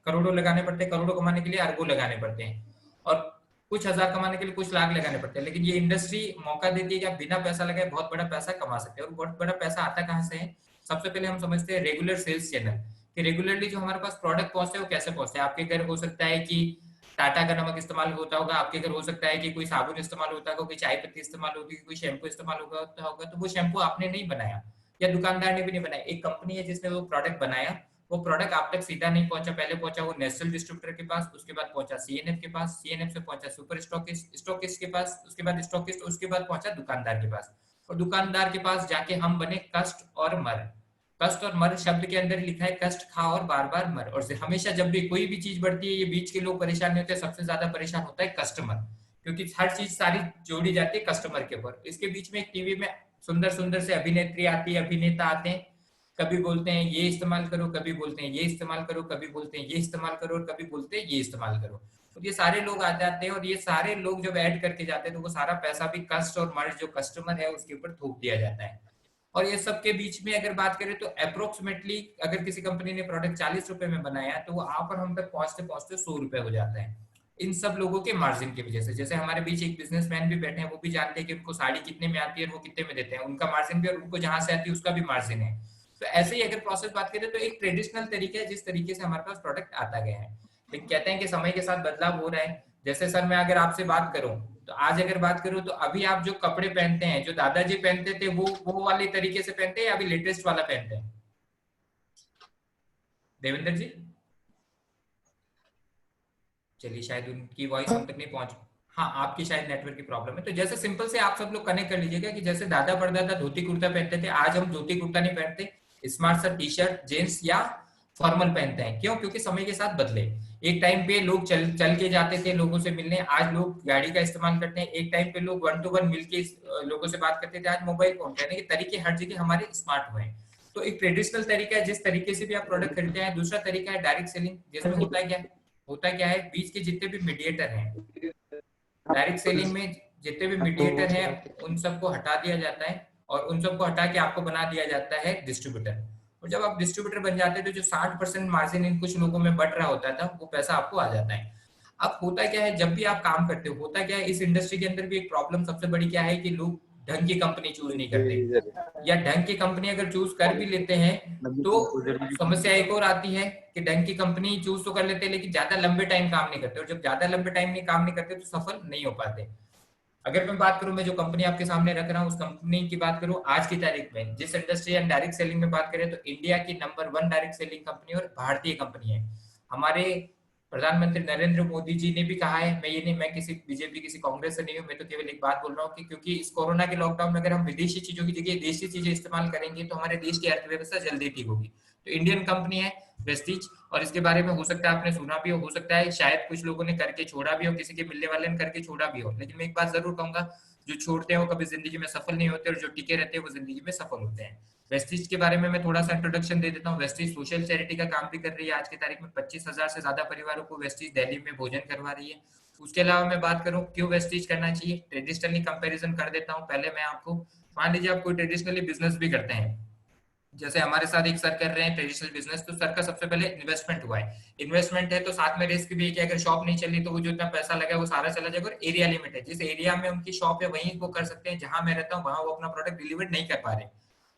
करोड़ों लगाने पड़ते हैं, करोड़ों कमाने के लिए अरबों लगाने पड़ते हैं, और कुछ हजार कमाने के लिए कुछ लाख लगाने पड़ते हैं। लेकिन ये इंडस्ट्री मौका देती है कि आप बिना पैसा लगाए बहुत बड़ा पैसा कमा सकते हैं। और बहुत बड़ा पैसा आता कहाँ से है? सबसे पहले हम समझते हैं रेगुलर सेल्स चैनल, कि रेगुलरली जो हमारे पास प्रोडक्ट पहुंचते हैं वो कैसे पहुंचते हैं। आपके घर हो सकता है कि टाटा का नमक इस्तेमाल होता होगा, आपके घर हो सकता है कि कोई साबुन इस्तेमाल होता होगा, कोई चाय पत्ती इस्तेमाल होगी, कोई शैम्पू इस्तेमाल होगा। तो वो शैम्पू आपने नहीं बनाया या दुकानदार ने भी नहीं बनाया, एक कंपनी है जिसने वो प्रोडक्ट बनाया। वो प्रोडक्ट आप तक सीधा नहीं पहुंचा, पहले पहुंचा वो नेशनल डिस्ट्रीब्यूटर के पास, उसके बाद पहुंचा सीएनएफ के पास, सीएनएफ से पहुंचा सुपर स्टॉकिस्ट के पास, उसके बाद स्टॉकिस्ट, उसके बाद पहुंचा दुकानदार के पास। और दुकानदार के पास जाके हम बने कष्ट और मर। कष्ट और मर शब्द के अंदर लिखा है कष्ट खा और बार बार मर। और हमेशा जब भी कोई भी चीज बढ़ती है ये बीच के लोग परेशान नहीं होते, सबसे ज्यादा परेशान होता है कस्टमर, क्योंकि हर चीज सारी जोड़ी जाती है कस्टमर के ऊपर। इसके बीच में एक टीवी में सुंदर सुंदर से अभिनेत्री आती है, अभिनेता आते हैं, कभी बोलते हैं ये इस्तेमाल करो, कभी बोलते हैं ये इस्तेमाल करो, कभी बोलते हैं ये इस्तेमाल करो, और कभी बोलते हैं ये इस्तेमाल करो। तो ये सारे लोग आ जाते हैं और ये सारे लोग जब ऐड करके जाते हैं तो वो सारा पैसा भी कस्ट और मर्ज जो कस्टमर है उसके ऊपर थोप दिया जाता है। और ये सब के बीच में अगर बात करें तो अप्रोक्सीमेटली अगर किसी कंपनी ने प्रोडक्ट 40 रुपए में बनाया तो वो आप और हम तक पहुंचते पहुंचते 100 रुपए हो जाता है, इन सब लोगों के मार्जिन की वजह से। जैसे हमारे बीच एक बिजनेसमैन भी बैठे हैं, वो भी जानते हैं कि उनको साड़ी कितने में आती है और वो कितने में देते हैं, उनका मार्जिन भी और उनको जहां से आती है उसका भी मार्जिन है। तो ऐसे ही अगर प्रोसेस बात करें तो एक ट्रेडिशनल तरीका है जिस तरीके से हमारे पास प्रोडक्ट आता गया है। लेकिन कहते हैं कि समय के साथ बदलाव हो रहा है। जैसे सर मैं अगर आपसे बात करूं तो आज अगर बात करूं तो अभी आप जो कपड़े पहनते हैं, जो दादाजी पहनते थे वो वाले तरीके से पहनते हैं या अभी लेटेस्ट वाला पहनते हैं? देवेंद्र जी, चलिए शायद उनकी वॉइस हम तक नहीं पहुंच। हाँ, आपकी शायद नेटवर्क की प्रॉब्लम है। तो जैसे सिंपल से आप सब लोग कनेक्ट कर लीजिएगा कि जैसे दादा परदादा धोती कुर्ता पहनते थे, आज हम धोती कुर्ता नहीं पहनते, स्मार्ट सा टी शर्ट जींस या फॉर्मल पहनते हैं। क्यों? क्योंकि समय के साथ बदले। एक टाइम पे लोग चल चल के जाते थे लोगों से मिलने, आज लोग गाड़ी का इस्तेमाल करते हैं। एक टाइम पे लोग वन टू वन मिलके लोगों से बात करते थे, आज मोबाइल फोन। कहने के तरीके हर जगह हमारे स्मार्ट हुए हैं। तो एक ट्रेडिशनल तरीका है जिस तरीके से भी आप प्रोडक्ट खरीदते हैं। दूसरा तरीका है डायरेक्ट सेलिंग, जिसमें होता क्या है, बीच के जितने भी मीडिएटर हैं, डायरेक्ट सेलिंग में जितने भी मीडिएटर हैं उन सबको हटा दिया जाता है और उन सबको हटा के आपको बना दिया जाता है डिस्ट्रीब्यूटर। और जब आप डिस्ट्रीब्यूटर बन जाते हैं तो जो 60% मार्जिन इन कुछ लोगों में बढ़ रहा होता था वो पैसा आपको आ जाता है। अब होता क्या है, जब भी आप काम करते हो, होता क्या है इस इंडस्ट्री के अंदर भी एक प्रॉब्लम सबसे बड़ी क्या है कि लोग ढंग की कंपनी चूज नहीं करते, या ढंग की कंपनी अगर चूज कर भी लेते हैं तो समस्या एक और आती है कि ढंग की कंपनी चूज तो कर लेते हैं लेकिन ज्यादा लंबे टाइम काम नहीं करते, और जब ज्यादा लंबे टाइम नहीं काम नहीं करते तो सफल नहीं हो पाते। अगर मैं बात करूं, मैं जो कंपनी आपके सामने रख रहा हूं उस कंपनी की बात करूं आज की तारीख में, जिस इंडस्ट्री एंड डायरेक्ट सेलिंग में बात करें तो इंडिया की नंबर 1 डायरेक्ट सेलिंग कंपनी और भारतीय कंपनी है। हमारे प्रधानमंत्री नरेंद्र मोदी जी ने भी कहा है, मैं ये नहीं, मैं किसी बीजेपी किसी कांग्रेस से नहीं हूं, मैं तो केवल एक बात बोल रहा हूँ कि क्योंकि इस कोरोना के लॉकडाउन में अगर हम विदेशी चीजों की जगह देशी चीजें इस्तेमाल करेंगे तो हमारे देश की अर्थव्यवस्था जल्दी ठीक होगी। तो इंडियन कंपनी है वेस्टीज, और इसके बारे में हो सकता है आपने सुना भी हो सकता है शायद कुछ लोगों ने करके छोड़ा भी हो, किसी के मिलने वाले ने करके छोड़ा भी हो, लेकिन मैं एक बात जरूर कहूंगा, जो छोड़ते हैं वो कभी जिंदगी में सफल नहीं होते और जो टिके रहते हैं वो जिंदगी में सफल होते हैं। वेस्टीज के बारे में मैं थोड़ा सा इंट्रोडक्शन दे देता हूँ। वेस्टीज सोशल चैरिटी का काम भी कर रही है, आज की तारीख में 25,000 से ज्यादा परिवारों को वेस्टीज दिल्ली में भोजन करवा रही है। उसके अलावा मैं बात करूँ क्यों वेस्टीज करना चाहिए, ट्रेडिशनली कंपेरिजन कर देता हूँ पहले मैं आपको। मान लीजिए आप कोई ट्रेडिशनली बिजनेस भी करते हैं, जैसे हमारे साथ एक सर कर रहे हैं ट्रेडिशनल बिजनेस, तो सर का सबसे पहले इन्वेस्टमेंट हुआ है। इन्वेस्टमेंट है तो साथ में रिस्क भी है कि अगर शॉप नहीं चली तो वो जो इतना पैसा लगा है वो सारा चला जाएगा, और एरिया लिमिट है, जिस एरिया में उनकी शॉप है वहीं वो कर सकते हैं, जहां मैं रहता हूँ वहां वो अपना प्रोडक्ट डिलीवर नहीं कर पा रहे।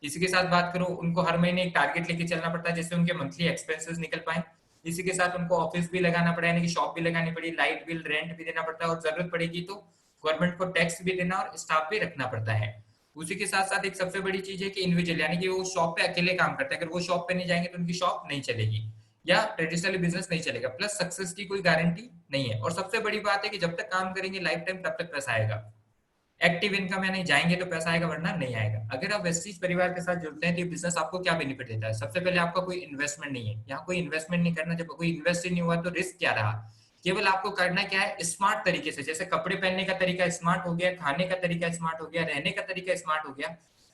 इसी के साथ बात करूं, उनको हर महीने एक टारगेट लेके चलना पड़ता है जिससे उनके मंथली एक्सपेंसेस निकल पाए। इसी के साथ उनको ऑफिस भी लगाना पड़ा, यानी कि शॉप भी लगानी पड़ी, लाइट बिल रेंट भी देना पड़ता है, और जरूरत पड़ेगी तो गवर्नमेंट को टैक्स भी देना और स्टाफ भी रखना पड़ता है। उसी के साथ साथ एक सबसे बड़ी चीज है कि इंडिविजुअल, यानी कि वो शॉप पे अकेले काम करते हैं, अगर वो शॉप पे नहीं जाएंगे तो उनकी शॉप नहीं चलेगी या ट्रेडिशनल बिजनेस नहीं चलेगा, प्लस सक्सेस की कोई गारंटी नहीं है। और सबसे बड़ी बात है कि जब तक काम करेंगे लाइफ टाइम तब तक पैसा आएगा। एक्टिव इनकम यानी जाएंगे तो पैसा आएगा वरना नहीं आएगा। अगर आप वेस्टीज परिवार के साथ जुड़ते हैं तो ये बिजनेस आपको क्या बेनिफिट देता है, सबसे पहले आपका कोई इन्वेस्टमेंट नहीं है, यहाँ कोई इन्वेस्टमेंट नहीं करना, जब कोई इन्वेस्ट ही नहीं हुआ तो रिस्क क्या रहा। केवल आपको करना क्या है, स्मार्ट तरीके से, जैसे कपड़े पहनने का तरीका स्मार्ट हो गया, खाने का तरीका स्मार्ट हो गया, रहने का तरीका स्मार्ट हो गया।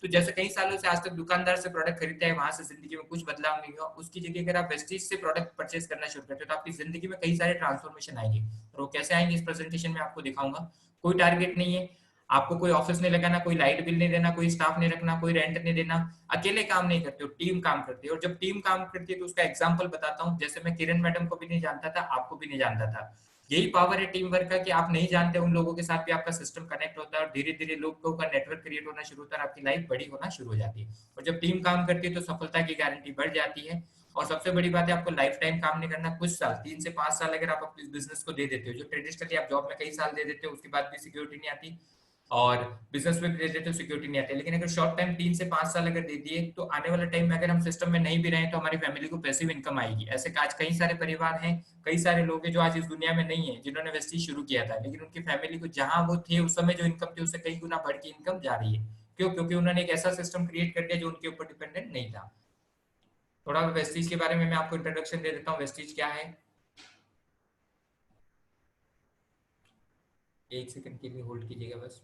तो जैसे कई सालों से आज तक दुकानदार से प्रोडक्ट खरीदते हैं, वहां से जिंदगी में कुछ बदलाव नहीं हुआ, उसकी जगह अगर आप वेस्टीज से प्रोडक्ट परचेज करना शुरू करते हो तो आपकी जिंदगी में कई सारे ट्रांसफॉर्मेशन आएंगे। और वो कैसे आएंगे इस प्रेजेंटेशन में आपको दिखाऊंगा। कोई टारगेट नहीं है, आपको कोई ऑफिस नहीं लगाना, कोई लाइट बिल नहीं देना, कोई स्टाफ नहीं रखना, कोई रेंट नहीं देना, अकेले काम नहीं करते हो, टीम काम करती है। और जब टीम काम करती है तो उसका एग्जांपल बताता हूँ, जैसे मैं किरण मैडम को भी नहीं जानता था, आपको भी नहीं जानता था, यही पावर है टीम वर्क का कि आप नहीं जानते उन लोगों के साथ भी आपका सिस्टम कनेक्ट होता है और धीरे धीरे लोगों का नेटवर्क क्रिएट होना शुरू होता है और आपकी लाइफ बड़ी होना शुरू हो जाती है। और जब टीम काम करती है तो सफलता की गारंटी बढ़ जाती है। और सबसे बड़ी बात है, आपको लाइफ टाइम काम नहीं करना, कुछ साल 3 से 5 साल अगर आप अपने बिजनेस को दे देते हो, जो ट्रेडिशनली आप जॉब में कई साल दे देते हो उसके बाद भी सिक्योरिटी नहीं आती, और बिजनेस में दे देते हो सिक्योरिटी नहीं आती, लेकिन अगर शॉर्ट टाइम 3 से 5 साल अगर दे दिए तो आने वाले टाइम में अगर हम सिस्टम में नहीं भी रहे तो हमारी फैमिली को पैसिव इनकम आएगी। ऐसे आज कई सारे परिवार हैं, कई सारे लोग हैं जो आज इस दुनिया में नहीं है, जिन्होंने वेस्टीज शुरू किया था, लेकिन उनकी फैमिली को जहां वो थे उस समय जो इनकम थी उससे कई गुना बढ़ के इनकम जा रही है। क्यों? क्योंकि उन्होंने एक ऐसा सिस्टम क्रिएट कर दिया जो उनके ऊपर डिपेंडेंट नहीं था। थोड़ा वेस्टीज के बारे में मैं आपको इंट्रोडक्शन दे देता हूँ, वेस्टीज क्या है। एक सेकंड के लिए होल्ड कीजिएगा बस।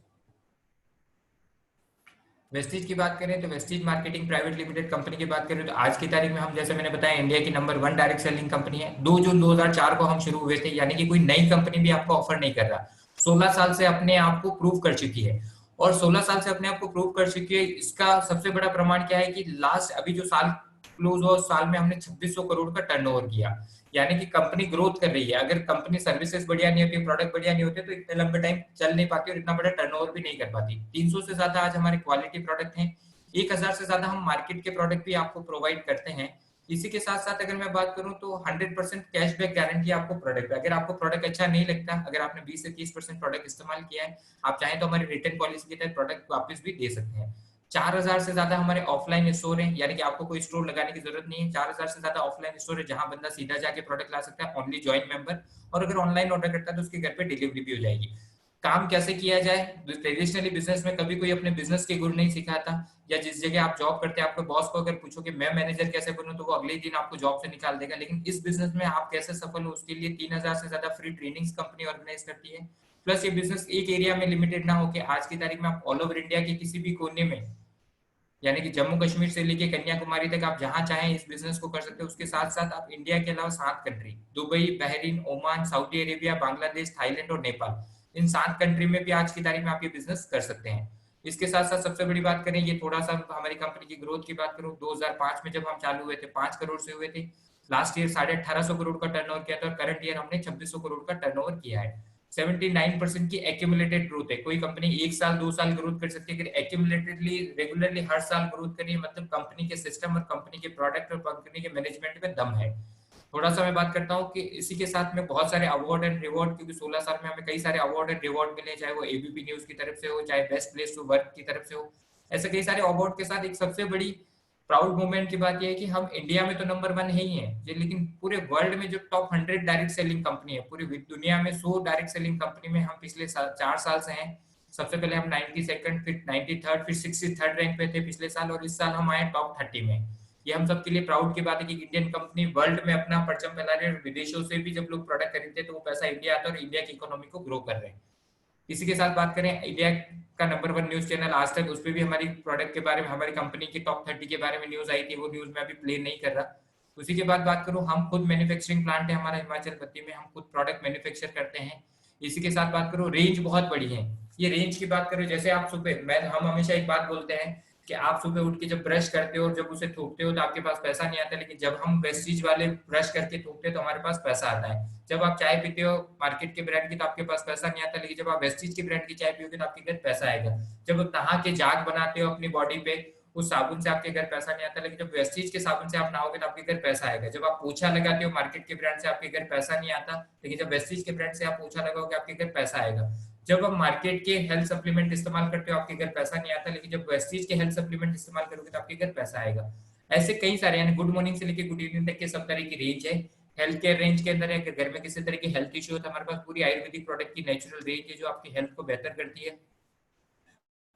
वेस्टीज की बात करें तो Vestige marketing private limited company की बात करें तो आज की तारीख में हम, जैसे मैंने बताया, इंडिया की नंबर 1 डायरेक्ट सेलिंग कंपनी है। 2 जून 2004 को हम शुरू हुए थे, यानी कि कोई नई कंपनी भी आपको ऑफर नहीं कर रहा, 16 साल से अपने आप को प्रूव कर चुकी है। और 16 साल से अपने आप को प्रूव कर चुकी है, इसका सबसे बड़ा प्रमाण क्या है कि लास्ट अभी जो साल क्लोज हुआ उस साल में हमने 2600 करोड़ का टर्नओवर किया, यानी कि कंपनी ग्रोथ कर रही है। अगर कंपनी सर्विसेज बढ़िया नहीं होती, प्रोडक्ट बढ़िया नहीं होते तो इतने लंबे टाइम चल नहीं पाती और इतना बड़ा टर्नओवर भी नहीं कर पाती। 300 से ज्यादा आज हमारे क्वालिटी प्रोडक्ट हैं, 1000 से ज्यादा हम मार्केट के प्रोडक्ट भी आपको प्रोवाइड करते हैं। इसी के साथ साथ अगर मैं बात करूं तो 100% कैशबैक गारंटी आपको प्रोडक्ट, अगर आपको प्रोडक्ट अच्छा नहीं लगता, अगर आपने 20 से 30% प्रोडक्ट इस्तेमाल किया है, आप चाहें तो हमारी रिटर्न पॉलिसी के तहत प्रोडक्ट वापस भी दे सकते हैं। 4000 से ज्यादा हमारे ऑफलाइन स्टोर है, यानी कि आपको कोई स्टोर लगाने की जरूरत नहीं है। 4000 से ज्यादा ऑफलाइन स्टोर है जहां बंदा सीधा जाके प्रोडक्ट ला सकता है, ओनली ज्वाइन मेंबर। और अगर ऑनलाइन ऑर्डर करता है तो उसके घर पे डिलीवरी भी हो जाएगी। काम कैसे किया जाए, ट्रेडिशनली बिजनेस में कभी कोई अपने बिजनेस के गुण नहीं सिखाता, या जिस जगह आप जॉब करते हैं आपके बॉस को अगर पूछो कि मैं मैनेजर कैसे बनूं तो वो अगले दिन आपको जॉब से निकाल देगा। लेकिन इस बिजनेस में आप कैसे सफल हो उसके लिए 3000 से ज्यादा फ्री ट्रेनिंग्स कंपनी ऑर्गेनाइज करती है। प्लस ये बिजनेस एक एरिया में लिमिटेड ना होकर आज की तारीख में आप ऑल ओवर इंडिया के किसी भी कोने में यानी कि जम्मू कश्मीर से लेके कन्याकुमारी तक आप जहां चाहें इस बिजनेस को कर सकते हो। उसके साथ साथ आप इंडिया के अलावा 7 country, Dubai, Bahrain, Oman, Saudi Arabia, Bangladesh, Thailand और नेपाल, इन 7 कंट्री में भी आज की तारीख में आप ये बिजनेस कर सकते हैं। इसके साथ साथ सबसे बड़ी बात करें, ये थोड़ा सा हमारी कंपनी की ग्रोथ की बात करूं, 2005 में जब हम चालू हुए थे 5 करोड़ से हुए थे, लास्ट ईयर 1850 करोड़ का टर्नओवर किया था, और करंट ईयर हमने 2600 करोड़ का टर्नओवर किया है। 79% की एक्यूमुलेटेड ग्रोथ है। कोई कंपनी 1 साल 2 साल ग्रोथ कर सकती है, अगर एक्यूमुलेटेडली रेगुलरली हर साल ग्रोथ करिए, मतलब कंपनी के सिस्टम और कंपनी के प्रोडक्ट और कंपनी के मैनेजमेंट में दम है। थोड़ा सा मैं बात करता हूँ कि इसी के साथ में बहुत सारे अवार्ड एंड रिवॉर्ड, क्योंकि 16 साल में हमें कई सारे अवार्ड एंड रिवॉर्ड मिले, चाहे वो एबीपी न्यूज की तरफ से हो, चाहे बेस्ट प्लेस टू वर्क की तरफ से हो। ऐसे कई सारे अवार्ड के साथ एक सबसे बड़ी प्राउड मोमेंट की बात यह है कि हम इंडिया में तो नंबर 1 है ही है ये, लेकिन पूरे वर्ल्ड में जो टॉप 100 डायरेक्ट सेलिंग कंपनी है, पूरी दुनिया में 100 डायरेक्ट सेलिंग कंपनी में हम पिछले 4 साल से हैं। सबसे पहले हम 92nd, फिर 93rd, फिर 63rd रैंक पे थे पिछले साल, और इस साल हम आए टॉप 30 में। ये हम सबके लिए प्राउड की बात है कि इंडियन कंपनी वर्ल्ड में अपना परचम फैला रही है, और विदेशों से भी जब लोग प्रोडक्ट खरीदते हैं तो वो पैसा इंडिया आता है और इंडिया की इकोनॉमी को ग्रो कर रहे हैं। इसी के साथ बात करें, इंडिया का नंबर 1 न्यूज चैनल आज तक, उस पर भी हमारी प्रोडक्ट के बारे में, हमारी कंपनी की टॉप 30 के बारे में न्यूज आई थी, वो न्यूज मैं अभी प्ले नहीं कर रहा। उसी के बाद बात करूं, हम खुद मैन्युफैक्चरिंग प्लांट है हमारा हिमाचल पत्ती में, हम खुद प्रोडक्ट मैन्युफैक्चर करते हैं। इसी के साथ बात करूं, रेंज बहुत बड़ी है। ये रेंज की बात करूं, जैसे आप सुबह, हम हमेशा एक बात बोलते हैं कि आप सुबह उठ के जब ब्रश करते हो और जब उसे थूकते हो तो आपके पास पैसा नहीं आता, लेकिन जब हम वेस्टीज वाले ब्रश करके थूकते हैं तो हमारे पास पैसा आता है। जब आप चाय पीते हो मार्केट के ब्रांड की तो आपके पास पैसा नहीं आता, लेकिन जब आप वेस्टीज के ब्रांड की चाय पियोगे तो आपके घर पैसा आएगा। जब आप नहा के जाग बनाते हो अपनी बॉडी पे, उस साबुन से आपके घर पैसा नहीं आता, लेकिन जब वेस्टीज के साबुन से आप नहाओगे तो आपके घर पैसा आएगा। जब आप पोछा लगाते हो मार्केट के ब्रांड से, आपके घर पैसा नहीं आता, लेकिन जब वेस्टीज के ब्रांड से आप पोछा लगाओगे आपके घर पैसा आएगा। जब आप मार्केट के हेल्थ सप्लीमेंट इस्तेमाल करते हो आपके घर पैसा नहीं आता, लेकिन जब वेस्टीज के हेल्थ सप्लीमेंट इस्तेमाल करोगे तो आपके घर पैसा आएगा। ऐसे कई सारे, यानी गुड मॉर्निंग से लेकर गुड इवनिंग तक के सब तरह की रेंज है। हेल्थ केयर रेंज के अंदर है, अगर घर में किसी तरह की हेल्थ इश्यू है तो हमारे पास पूरी आयुर्वेदिक प्रोडक्ट की नेचुरल रेंज है जो आपकी हेल्थ को बेहतर करती है।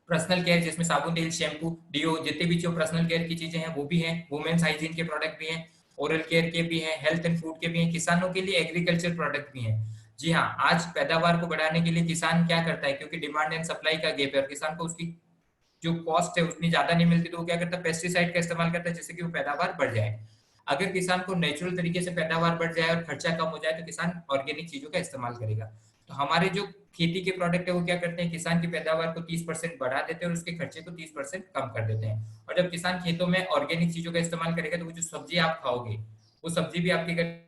पर्सनल केयर, जिसमें साबुन, तेल, शैम्पू, डिओ, जितने भी जो पर्सनल केयर की चीजें हैं वो भी हैं। वुमेन्स हाइजीन के प्रोडक्ट भी हैं, ओरल केयर के भी हैं, हेल्थ एंड फूड के भी हैं, किसानों के लिए एग्रीकल्चर प्रोडक्ट भी हैं। जी हाँ, आज पैदावार को बढ़ाने के लिए किसान क्या करता है, क्योंकि डिमांड एंड सप्लाई का गैप है और किसान को उसकी जो कॉस्ट है उतनी ज्यादा नहीं मिलती, तो वो क्या करता है, पेस्टिसाइड का इस्तेमाल करता है जिससे कि वो पैदावार बढ़ जाए। अगर किसान को नेचुरल तरीके से पैदावार बढ़ जाए और खर्चा कम हो जाए तो किसान ऑर्गेनिक चीजों का इस्तेमाल करेगा। तो हमारे जो खेती के प्रोडक्ट है वो क्या करते हैं, किसान की पैदावार को 30% बढ़ा देते हैं और उसके खर्चे को 30% कम कर देते हैं। और जब किसान खेतों में ऑर्गेनिक चीजों का इस्तेमाल करेगा तो वो जो सब्जी आप खाओगे वो सब्जी भी आपके घर पे।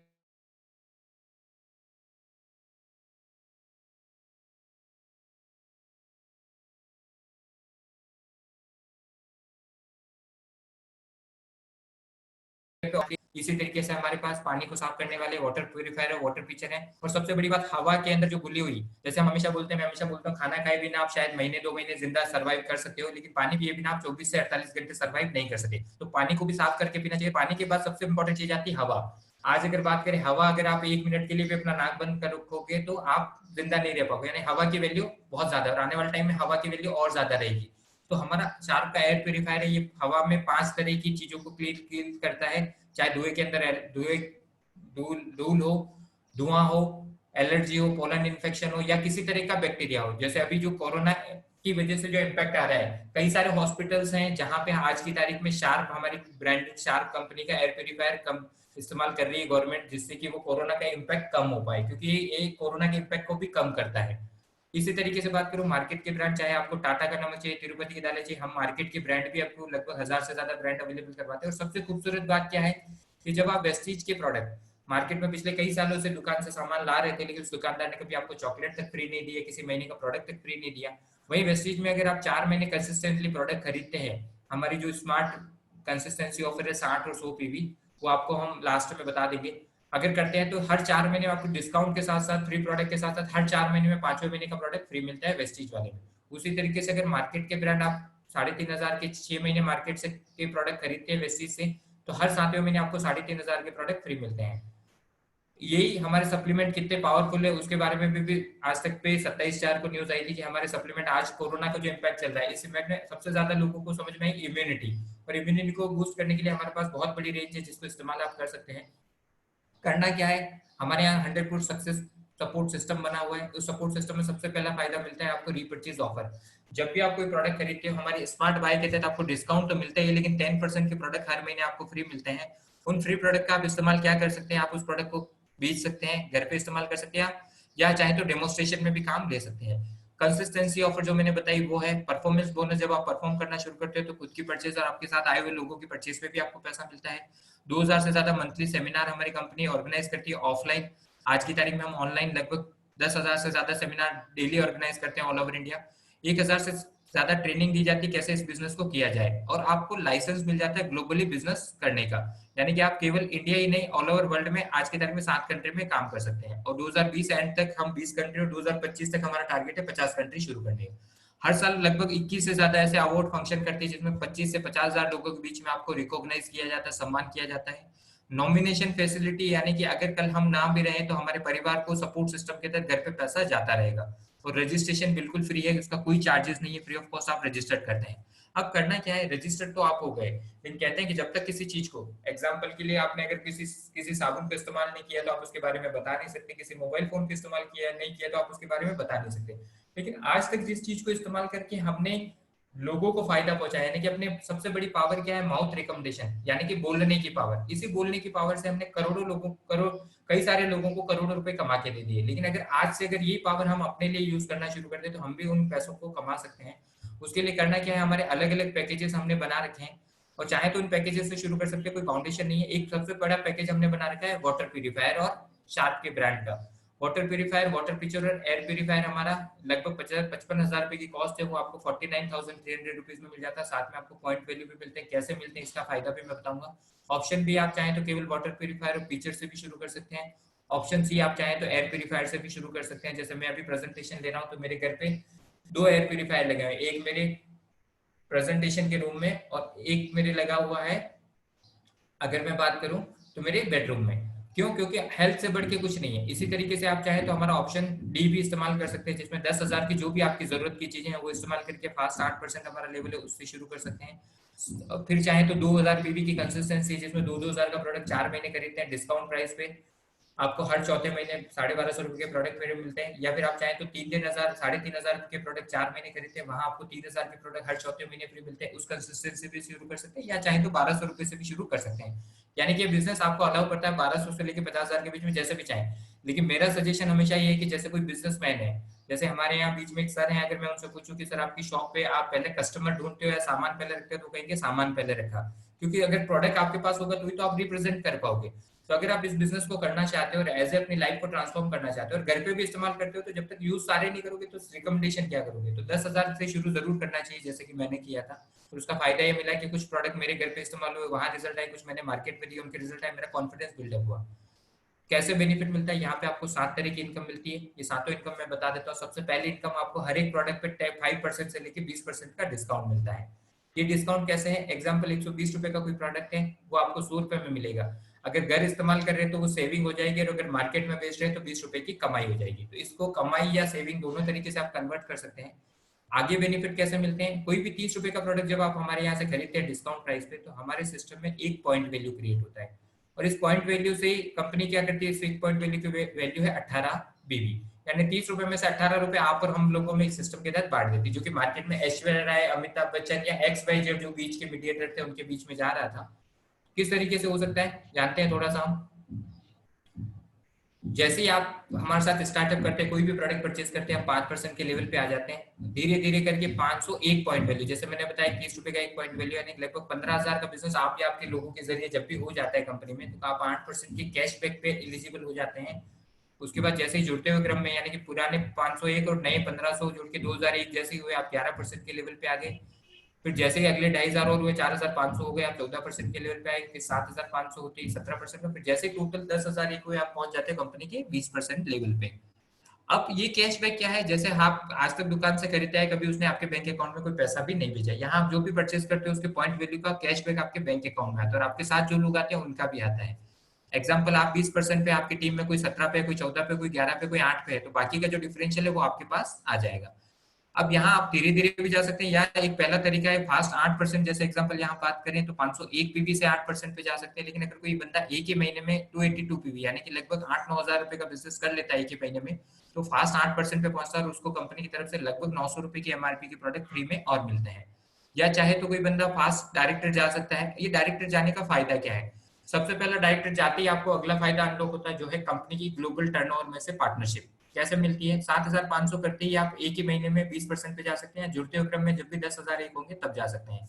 इसी तरीके से हमारे पास पानी को साफ करने वाले वाटर प्यूरिफायर है, वाटर पिचर है। और सबसे बड़ी बात, हवा के अंदर जो घुली हुई, जैसे हम हमेशा बोलते हैं, मैं हमेशा बोलता हूँ, खाना खाए बिना आप शायद महीने 2 महीने जिंदा सर्वाइव कर सकते हो, लेकिन पानी पिए बिना आप 24 से 48 घंटे सर्वाइव नहीं कर सकते। तो पानी को भी साफ करके पीना चाहिए। पानी के बाद सबसे इंपॉर्टेंट चीज आती है हवा। आज अगर बात करें हवा, अगर आप 1 मिनट के लिए भी अपना नाक बंद कर रखोगे तो आप जिंदा नहीं रह पाओगे, यानी हवा की वैल्यू बहुत ज्यादा है और आने वाले टाइम में हवा की वैल्यू और ज्यादा रहेगी। तो हमारा शार्प का एयर प्योरीफायर है, ये हवा में 5 तरह की चीजों को क्लीन करता है। चाहे धुएं के अंदर धुएं, धूल धूल हो, धुआं हो, एलर्जी हो, पोलन इन्फेक्शन हो, या किसी तरह का बैक्टीरिया हो। जैसे अभी जो कोरोना की वजह से जो इम्पैक्ट आ रहा है, कई सारे हॉस्पिटल्स हैं जहां पे आज की तारीख में शार्प, हमारी ब्रांडेड शार्प कंपनी का एयर प्योरीफायर कम इस्तेमाल कर रही है गवर्नमेंट, जिससे कि वो कोरोना का इम्पैक्ट कम हो पाए, क्योंकि ये कोरोना के इम्पैक्ट को भी कम करता है। इसी तरीके से बात करूं मार्केट के ब्रांड, चाहे आपको टाटा का नमक चाहिए, तिरुपति की दालें चाहिए, हम मार्केट के ब्रांड भी आपको लगभग 1000 से ज्यादा ब्रांड अवेलेबल करवाते हैं। और सबसे खूबसूरत बात क्या है कि जब आप वेस्टीज के प्रोडक्ट मार्केट में पिछले कई सालों से दुकान से सामान ला रहे थे, लेकिन उस दुकानदार ने कभी आपको चॉकलेट तक फ्री नहीं दिया, किसी महीने का प्रोडक्ट तक फ्री नहीं दिया। वही वेस्टीज में अगर आप 4 महीने कंसिस्टेंटली प्रोडक्ट खरीदते हैं, हमारी जो स्मार्ट कंसिस्टेंसी ऑफर है 60 और 100 पीवी, वो आपको हम लास्ट में बता देंगे। अगर करते हैं तो हर 4 महीने में आपको डिस्काउंट के साथ साथ, फ्री प्रोडक्ट के साथ साथ, हर 4 महीने में 5वें महीने का प्रोडक्ट फ्री मिलता है वेस्टीज वाले में। उसी तरीके से अगर मार्केट के ब्रांड आप 3500 के 6 महीने मार्केट से के प्रोडक्ट खरीदते हैं वेस्टीज से, तो हर 7वें महीने आपको 3500 के प्रोडक्ट फ्री मिलते हैं। यही हमारे सप्लीमेंट कितने पावरफुल है उसके बारे में भी आज तक पे 27/4 को न्यूज आई थी कि हमारे सप्लीमेंट, आज कोरोना का जो इम्पैक्ट चल रहा है, इस इम्पैक्ट में सबसे ज्यादा लोगों को समझ में आई इम्यूनिटी। और इम्यूनिटी को बूस्ट करने के लिए हमारे पास बहुत बड़ी रेंज है जिसको इस्तेमाल आप कर सकते हैं। करना क्या है, हमारे यहाँ 100% सक्सेस सपोर्ट सिस्टम बना हुआ है। उस सपोर्ट सिस्टम में सबसे पहला फायदा मिलता है आपको रीपर्चेज ऑफर। जब भी आप कोई प्रोडक्ट खरीदते हो हमारे स्मार्ट बाय के तहत आपको डिस्काउंट तो मिलता ही है, लेकिन 10% के प्रोडक्ट हर महीने आपको फ्री मिलते हैं। उन फ्री प्रोडक्ट का आप इस्तेमाल क्या कर सकते हैं, आप उस प्रोडक्ट को बेच सकते हैं, घर पे इस्तेमाल कर सकते हैं, या चाहे तो डेमोस्ट्रेशन में भी काम ले सकते हैं। कंसिस्टेंसी ऑफर जो मैंने बताई वो है। परफॉर्मेंस बोनस, जब आप परफॉर्म करना शुरू करते हो तो खुद की परचेज और आपके साथ आए हुए लोगों की परचेज पे भी आपको पैसा मिलता है। 2000 से ज्यादा मंथली सेमिनार हमारी कंपनी ऑर्गेनाइज करती है ऑफलाइन। आज की तारीख में हम ऑनलाइन लगभग 10,000 से ज्यादा सेमिनार डेली ऑर्गेनाइज करते हैं ऑल ओवर इंडिया। 1000 से ज्यादा ट्रेनिंग दी जाती है कैसे इस बिजनेस को किया जाए, और आपको लाइसेंस मिल जाता है ग्लोबली बिजनेस करने का। यानी कि आप केवल इंडिया ही नहीं, ऑल ओवर वर्ल्ड में आज की तारीख में 7 कंट्री में काम कर सकते हैं। और 2020 एंड तक हम 20 कंट्री, और 2025 तक हमारा टारगेट है 50 कंट्री शुरू करने का। हर साल लगभग 21 से ज्यादा ऐसे अवार्ड फंक्शन करते हैं जिसमें 25 से 50,000 लोगों के बीच में आपको रिकॉग्नाइज किया जाता है, सम्मान किया जाता है। नॉमिनेशन फैसिलिटी, यानी कि अगर कल हम ना भी रहे तो हमारे परिवार को सपोर्ट सिस्टम के तहत घर पे पैसा जाता रहेगा। और रजिस्ट्रेशन बिल्कुल फ्री है, इसका कोई चार्जेस नहीं है, फ्री ऑफ कॉस्ट आप रजिस्टर करते हैं। अब करना क्या है, रजिस्टर तो आप हो गए, लेकिन कहते हैं कि जब तक किसी चीज को, एग्जांपल के लिए आपने अगर किसी साबुन का इस्तेमाल नहीं किया तो आप उसके बारे में बता नहीं सकते, किसी मोबाइल फोन का इस्तेमाल किया नहीं किया तो आप उसके बारे में बता नहीं सकते। लेकिन आज तक जिस चीज को इस्तेमाल करके हमने लोगों को फायदा पहुंचाया, यानी कि अपने सबसे बड़ी पावर क्या है, माउथ रिकमेंडेशन, यानी कि बोलने की पावर। इसी बोलने की पावर से हमने करोड़ों लोगों करोड़ कई सारे लोगों को करोड़ों रुपए कमा के दे दिए। लेकिन अगर आज से अगर ये पावर हम अपने लिए यूज करना शुरू कर दे तो हम भी उन पैसों को कमा सकते हैं। उसके लिए करना क्या है, हमारे अलग अलग पैकेजेस हमने बना रखे हैं, और चाहे तो उन पैकेजेस से शुरू कर सकते हैं, कोई फाउंडेशन नहीं है। एक सबसे बड़ा पैकेज हमने बना रखा है वाटर प्यूरिफायर और शार्प के ब्रांड का। वाटर प्यूरिफायर, वाटर पिक्चर और एयर प्यूरिफायर हमारा लगभग 55,000 रुपए की कॉस्ट है, वो आपको 49,300 रुपीज में मिल जाता है। साथ में आपको पॉइंट वैल्यू भी मिलते हैं, कैसे मिलते हैं इसका फायदा भी मैं बताऊंगा। ऑप्शन भी आप चाहें तो केवल वाटर प्यूरिफायर और पिक्चर से भी शुरू कर सकते हैं। ऑप्शन सी आप चाहें तो एयर प्यूरिफायर से भी शुरू कर सकते हैं। जैसे मैं अभी प्रेजेंटेशन ले रहा हूँ तो मेरे घर पे 2 एयर प्यूरिफायर लगे हुए हैं, एक मेरे प्रेजेंटेशन के रूम में और एक मेरे लगा हुआ है, अगर मैं बात करूं तो मेरे बेडरूम में। क्यों? क्योंकि हेल्थ से बढ़ के कुछ नहीं है। इसी तरीके से आप चाहें तो हमारा ऑप्शन डी भी इस्तेमाल कर सकते हैं, जिसमें 10,000 की जो भी आपकी जरूरत की चीजें हैं वो इस्तेमाल करके फास्ट 8% हमारा लेवल है उससे शुरू कर सकते हैं। फिर चाहे तो 2,000 पीवी की कंसिस्टेंसी, जिसमें 2,000 का प्रोडक्ट 4 महीने खरीदते हैं डिस्काउंट प्राइस पे, आपको हर चौथे महीने 1250 रुपए के प्रोडक्ट मेरे मिलते हैं। या फिर आप चाहें तो 3,000 3,500 के प्रोडक्ट 4 महीने खरीदते हैं, वहां आपको 3,000 के प्रोडक्ट हर चौथे महीने फ्री मिलते हैं। उस कंसिस्टेंसी भी शुरू कर सकते हैं, या चाहे तो 1,200 रुपए से भी शुरू कर सकते हैं। यानी कि बिजनेस आपको अलाउ करता है 1,200 से लेकर 50,000 के बीच में जैसे भी चाहें। लेकिन मेरा सजेशन हमेशा ये है कि जैसे कोई बिजनेसमैन है, जैसे हमारे यहाँ बीच में एक सर हैं, अगर मैं उनसे पूछूं कि सर आपकी शॉप पे आप पहले कस्टमर ढूंढते हो या सामान पहले रखते हो, तो कहेंगे सामान पहले रखा। क्योंकि अगर प्रोडक्ट आपके पास होगा तो ही तो आप रिप्रेजेंट कर पाओगे। तो अगर आप इस बिजनेस को करना चाहते हो और एज ए अपनी लाइफ को ट्रांसफॉर्म करना चाहते हो और घर पे भी इस्तेमाल करते हो, तो जब तक यूज सारे नहीं करोगे तो रिकमेंडेशन क्या करोगे। तो 10,000 से शुरू जरूर करना चाहिए, जैसे कि मैंने किया था। और उसका फायदा ये मिला कि कुछ प्रोडक्ट मेरे घर पे इस्तेमाल हुए, वहां रिजल्ट आए, कुछ मैंने मार्केट में दिए, उनके रिजल्ट आए, मेरा कॉन्फिडेंस बिल्डअप हुआ। कैसे बेनिफिट मिलता है, यहाँ पे आपको 7 तरह की इनकम मिलती है। ये सातों इनकम मैं बता देता हूँ। सबसे पहली इनकम आपको हर एक प्रोडक्ट पे 5% से लेकर 20% का डिस्काउंट मिलता है। ये डिस्काउंट कैसे है, एग्जाम्पल 120 रुपए का कोई प्रोडक्ट है वो आपको 100 रुपए में मिलेगा। अगर घर इस्तेमाल कर रहे हैं तो वो सेविंग हो जाएगी, और अगर मार्केट में बेच रहे हैं तो 20 रुपए की कमाई हो जाएगी। तो इसको कमाई या सेविंग दोनों तरीके से आप कन्वर्ट कर सकते हैं। आगे बेनिफिट कैसे मिलते हैं, कोई भी 30 रुपए का प्रोडक्ट जब आप हमारे यहाँ से खरीदते हैं डिस्काउंट प्राइस पे, तो हमारे सिस्टम में एक पॉइंट वैल्यू क्रिएट होता है। और इस पॉइंट वैल्यू से कंपनी क्या करती है, इस एक पॉइंट वैल्यू की वैल्यू है 18 बीबी, यानी 30 रुपए में से 18 रुपए आप और हम लोगों में इस सिस्टम के तहत बांट देती है। जो कि मार्केट में ऐश्वर्या राय, अमिताभ बच्चन या XYZ जो बीच के मीडिएटर थे उनके बीच में जा रहा था। किस तरीके से हो सकता है जानते हैं थोड़ा सा हम। जैसे ही आप हमारे साथ स्टार्टअप करते हैं, कोई भी प्रोडक्ट परचेज करते हैं, हम 5% के लेवल पे आ जाते हैं। धीरे धीरे करके 501 पॉइंट वैल्यू, जैसे मैंने बताया 30 रुपए का एक पॉइंट वैल्यू, यानी लगभग 15,000 का बिजनेस आप या आपके लोगों के जरिए जब भी हो जाता है कंपनी में, तो आप 8% के कैशबैक पे एलिजिबल हो जाते हैं। उसके बाद जैसे ही जुड़ते हुए क्रम में, यानी कि पुराने 501 और नए 1500 जोड़ के 2001 जैसे ही हुए, आप 11% के लेवल पे आ गए। फिर जैसे ही अगले 2,500 और हुए, 4,500 हो गए, आप 14% के लेवल पे आए। फिर 7,500 होते ही 17% में, फिर जैसे टोटल 10,000 एक हुए, आप पहुंच जाते हैं कंपनी के 20% लेवल पे। अब ये कैशबैक क्या है, जैसे आप आज तक दुकान से खरीदते हैं, कभी उसने आपके बैंक अकाउंट में कोई पैसा भी नहीं भेजा। यहाँ आप जो भी परचेज करते हो उसके पॉइंट वैल्यू का कैशबैक आपके बैंक अकाउंट में आता है, और आपके साथ जो लोग आते हैं उनका भी आता है। एग्जाम्पल, आप 20% पे, आपकी टीम में कोई 17 पे, कोई 14 पे, कोई 11 पे, कोई 8 पे है, तो बाकी का जो डिफरेंशियल है वो आपके पास आ जाएगा। अब यहाँ आप धीरे धीरे भी जा सकते हैं, या एक पहला तरीका है फास्ट 8%, जैसे एग्जांपल यहाँ बात करें तो 501 पीवी से 8% पे जा सकते हैं। लेकिन अगर कोई बंदा एक ही महीने में 282 पीवी यानी कि लगभग 8-9 हजार रुपए का बिजनेस कर लेता है एक ही महीने में, तो फास्ट 8% पे पहुंचता है और उसको कंपनी की तरफ से लगभग 900 रुपए की एमआरपी के प्रोडक्ट फ्री में और मिलते हैं। या चाहे तो कोई बंदा फास्ट डायरेक्टर जा सकता है। ये डायरेक्टर जाने का फायदा क्या है? सबसे पहला, डायरेक्टर जाते ही आपको अगला फायदा अनलॉक होता है जो है कंपनी की ग्लोबल टर्नओवर में से पार्टनरशिप। कैसे मिलती है? 7,500 करते ही आप एक ही महीने में 20% पे जा सकते हैं। जुड़ते हुए क्रम में जब भी 10,000 एक होंगे तब जा सकते हैं।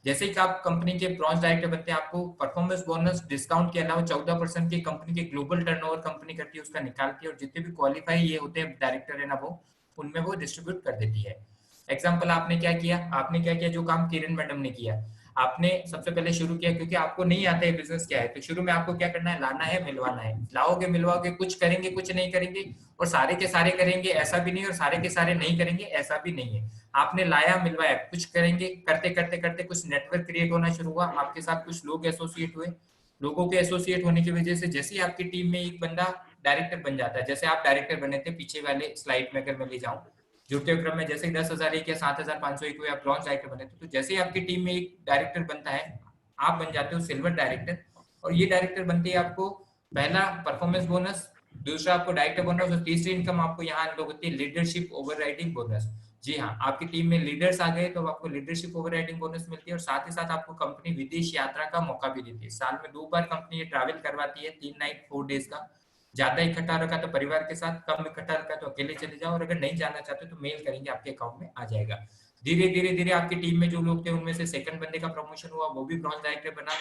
जैसे कि आप कंपनी के ब्रॉन्ज डायरेक्टर बनते हैं, आपको परफॉर्मेंस बोनस डिस्काउंट के अलावा 14% की कंपनी के ग्लोबल टर्नओवर कंपनी करती है उसका निकालती है, और जितने भी क्वालिफाई ये होते हैं डायरेक्टर है ना वो, उनमें वो डिस्ट्रीब्यूट कर देती है। एग्जाम्पल आपने क्या किया जो काम किरण मैडम ने किया। आपने सबसे पहले शुरू किया क्योंकि आपको नहीं आता है बिजनेस क्या है, तो शुरू में आपको क्या करना है, लाना है, मिलवाना है। लाओगे, मिलवाओगे, कुछ करेंगे, कुछ नहीं करेंगे, और सारे के सारे करेंगे ऐसा भी नहीं, और सारे के सारे नहीं करेंगे ऐसा भी नहीं है। आपने लाया, मिलवाया, कुछ करेंगे, करते करते करते कुछ नेटवर्क क्रिएट होना शुरू हुआ, आपके साथ कुछ लोग एसोसिएट हुए। लोगों के एसोसिएट होने की वजह से जैसे ही आपकी टीम में एक बंदा डायरेक्टर बन जाता है, जैसे आप डायरेक्टर बने थे पीछे वाले स्लाइड में अगर मैं ले जाऊं, जुड़ते हुए क्रम में जैसे ही 10,000 एक या 7,501 हुए, आप ब्रॉन्ज डायरेक्टर बने थे, तो जैसे ही आपकी टीम में एक डायरेक्टर बनता है, आप बन जाते हो सिल्वर डायरेक्टर। और ये डायरेक्टर बनते ही आपको पहला परफॉर्मेंस बोनस, दूसरा आपको डायरेक्टर बोनस, और तीसरी इनकम आपको यहाँ लोग होती है लीडरशिप ओवरराइडिंग बोनस। जी हाँ, आपकी टीम में लीडर्स आ गए तो आपको लीडरशिप ओवरराइडिंग बोनस मिलती है, और साथ ही साथ आपको कंपनी विदेश यात्रा का मौका भी देती है। साल में 2 बार कंपनी ये ट्रैवल करवाती है, 3 नाइट 4 डेज का। ज्यादा इकट्ठा रखा तो परिवार के साथ, कम इकट्ठा रखा तो अकेले चले जाओ, और अगर नहीं जाना चाहते तो मेल करेंगे, आपके अकाउंट में आ जाएगा। धीरे धीरे धीरे आपकी टीम में जो लोग थे उनमें से सेकंड बंदे का प्रमोशन हुआ, वो भी ब्रॉन्ज डायरेक्टर बना।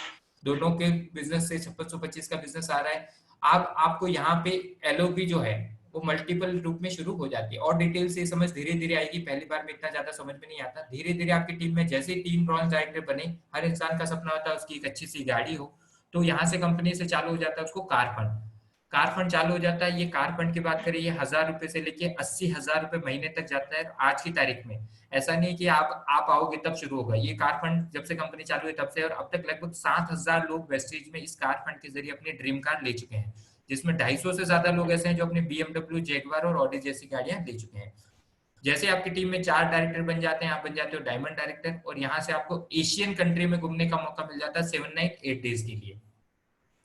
दोनों के बिजनेस से 5625 का बिजनेस आ रहा है। आप आपको यहाँ पे एलओपी जो है वो मल्टीपल रूप में शुरू हो जाती है, और डिटेल से समझ धीरे धीरे आएगी, पहली बार में इतना ज्यादा समझ में नहीं आता। धीरे धीरे आपकी टीम में जैसे 3 ब्रॉन्ज डायरेक्टर बने, हर इंसान का सपना होता है उसकी एक अच्छी सी गाड़ी हो, तो यहाँ से कंपनी से चालू हो जाता है उसको कार फंड। कार फंड चालू हो जाता है। ये कार फंड की बात करें, ये 1,000 रुपए से लेके 80,000 रुपए महीने तक जाता है आज की तारीख में। ऐसा नहीं कि आप आओगे तब शुरू होगा, ये कार फंड जब से कंपनी चालू हुई तब से, और अब तक लगभग 7,000 लोग वेस्टेज में इस कार फंड के जरिए अपनी ड्रीम कार ले चुके हैं, जिसमें 250 से ज्यादा लोग ऐसे हैं जो अपने BMW, जैगवार और ऑडी जैसी गाड़ियां ले चुके हैं। जैसे आपकी टीम में 4 डायरेक्टर बन जाते हैं, आप बन जाते हो डायमंड डायरेक्टर, और यहाँ से आपको एशियन कंट्री में घूमने का मौका मिल जाता है 7 नाइट 8 डेज के लिए।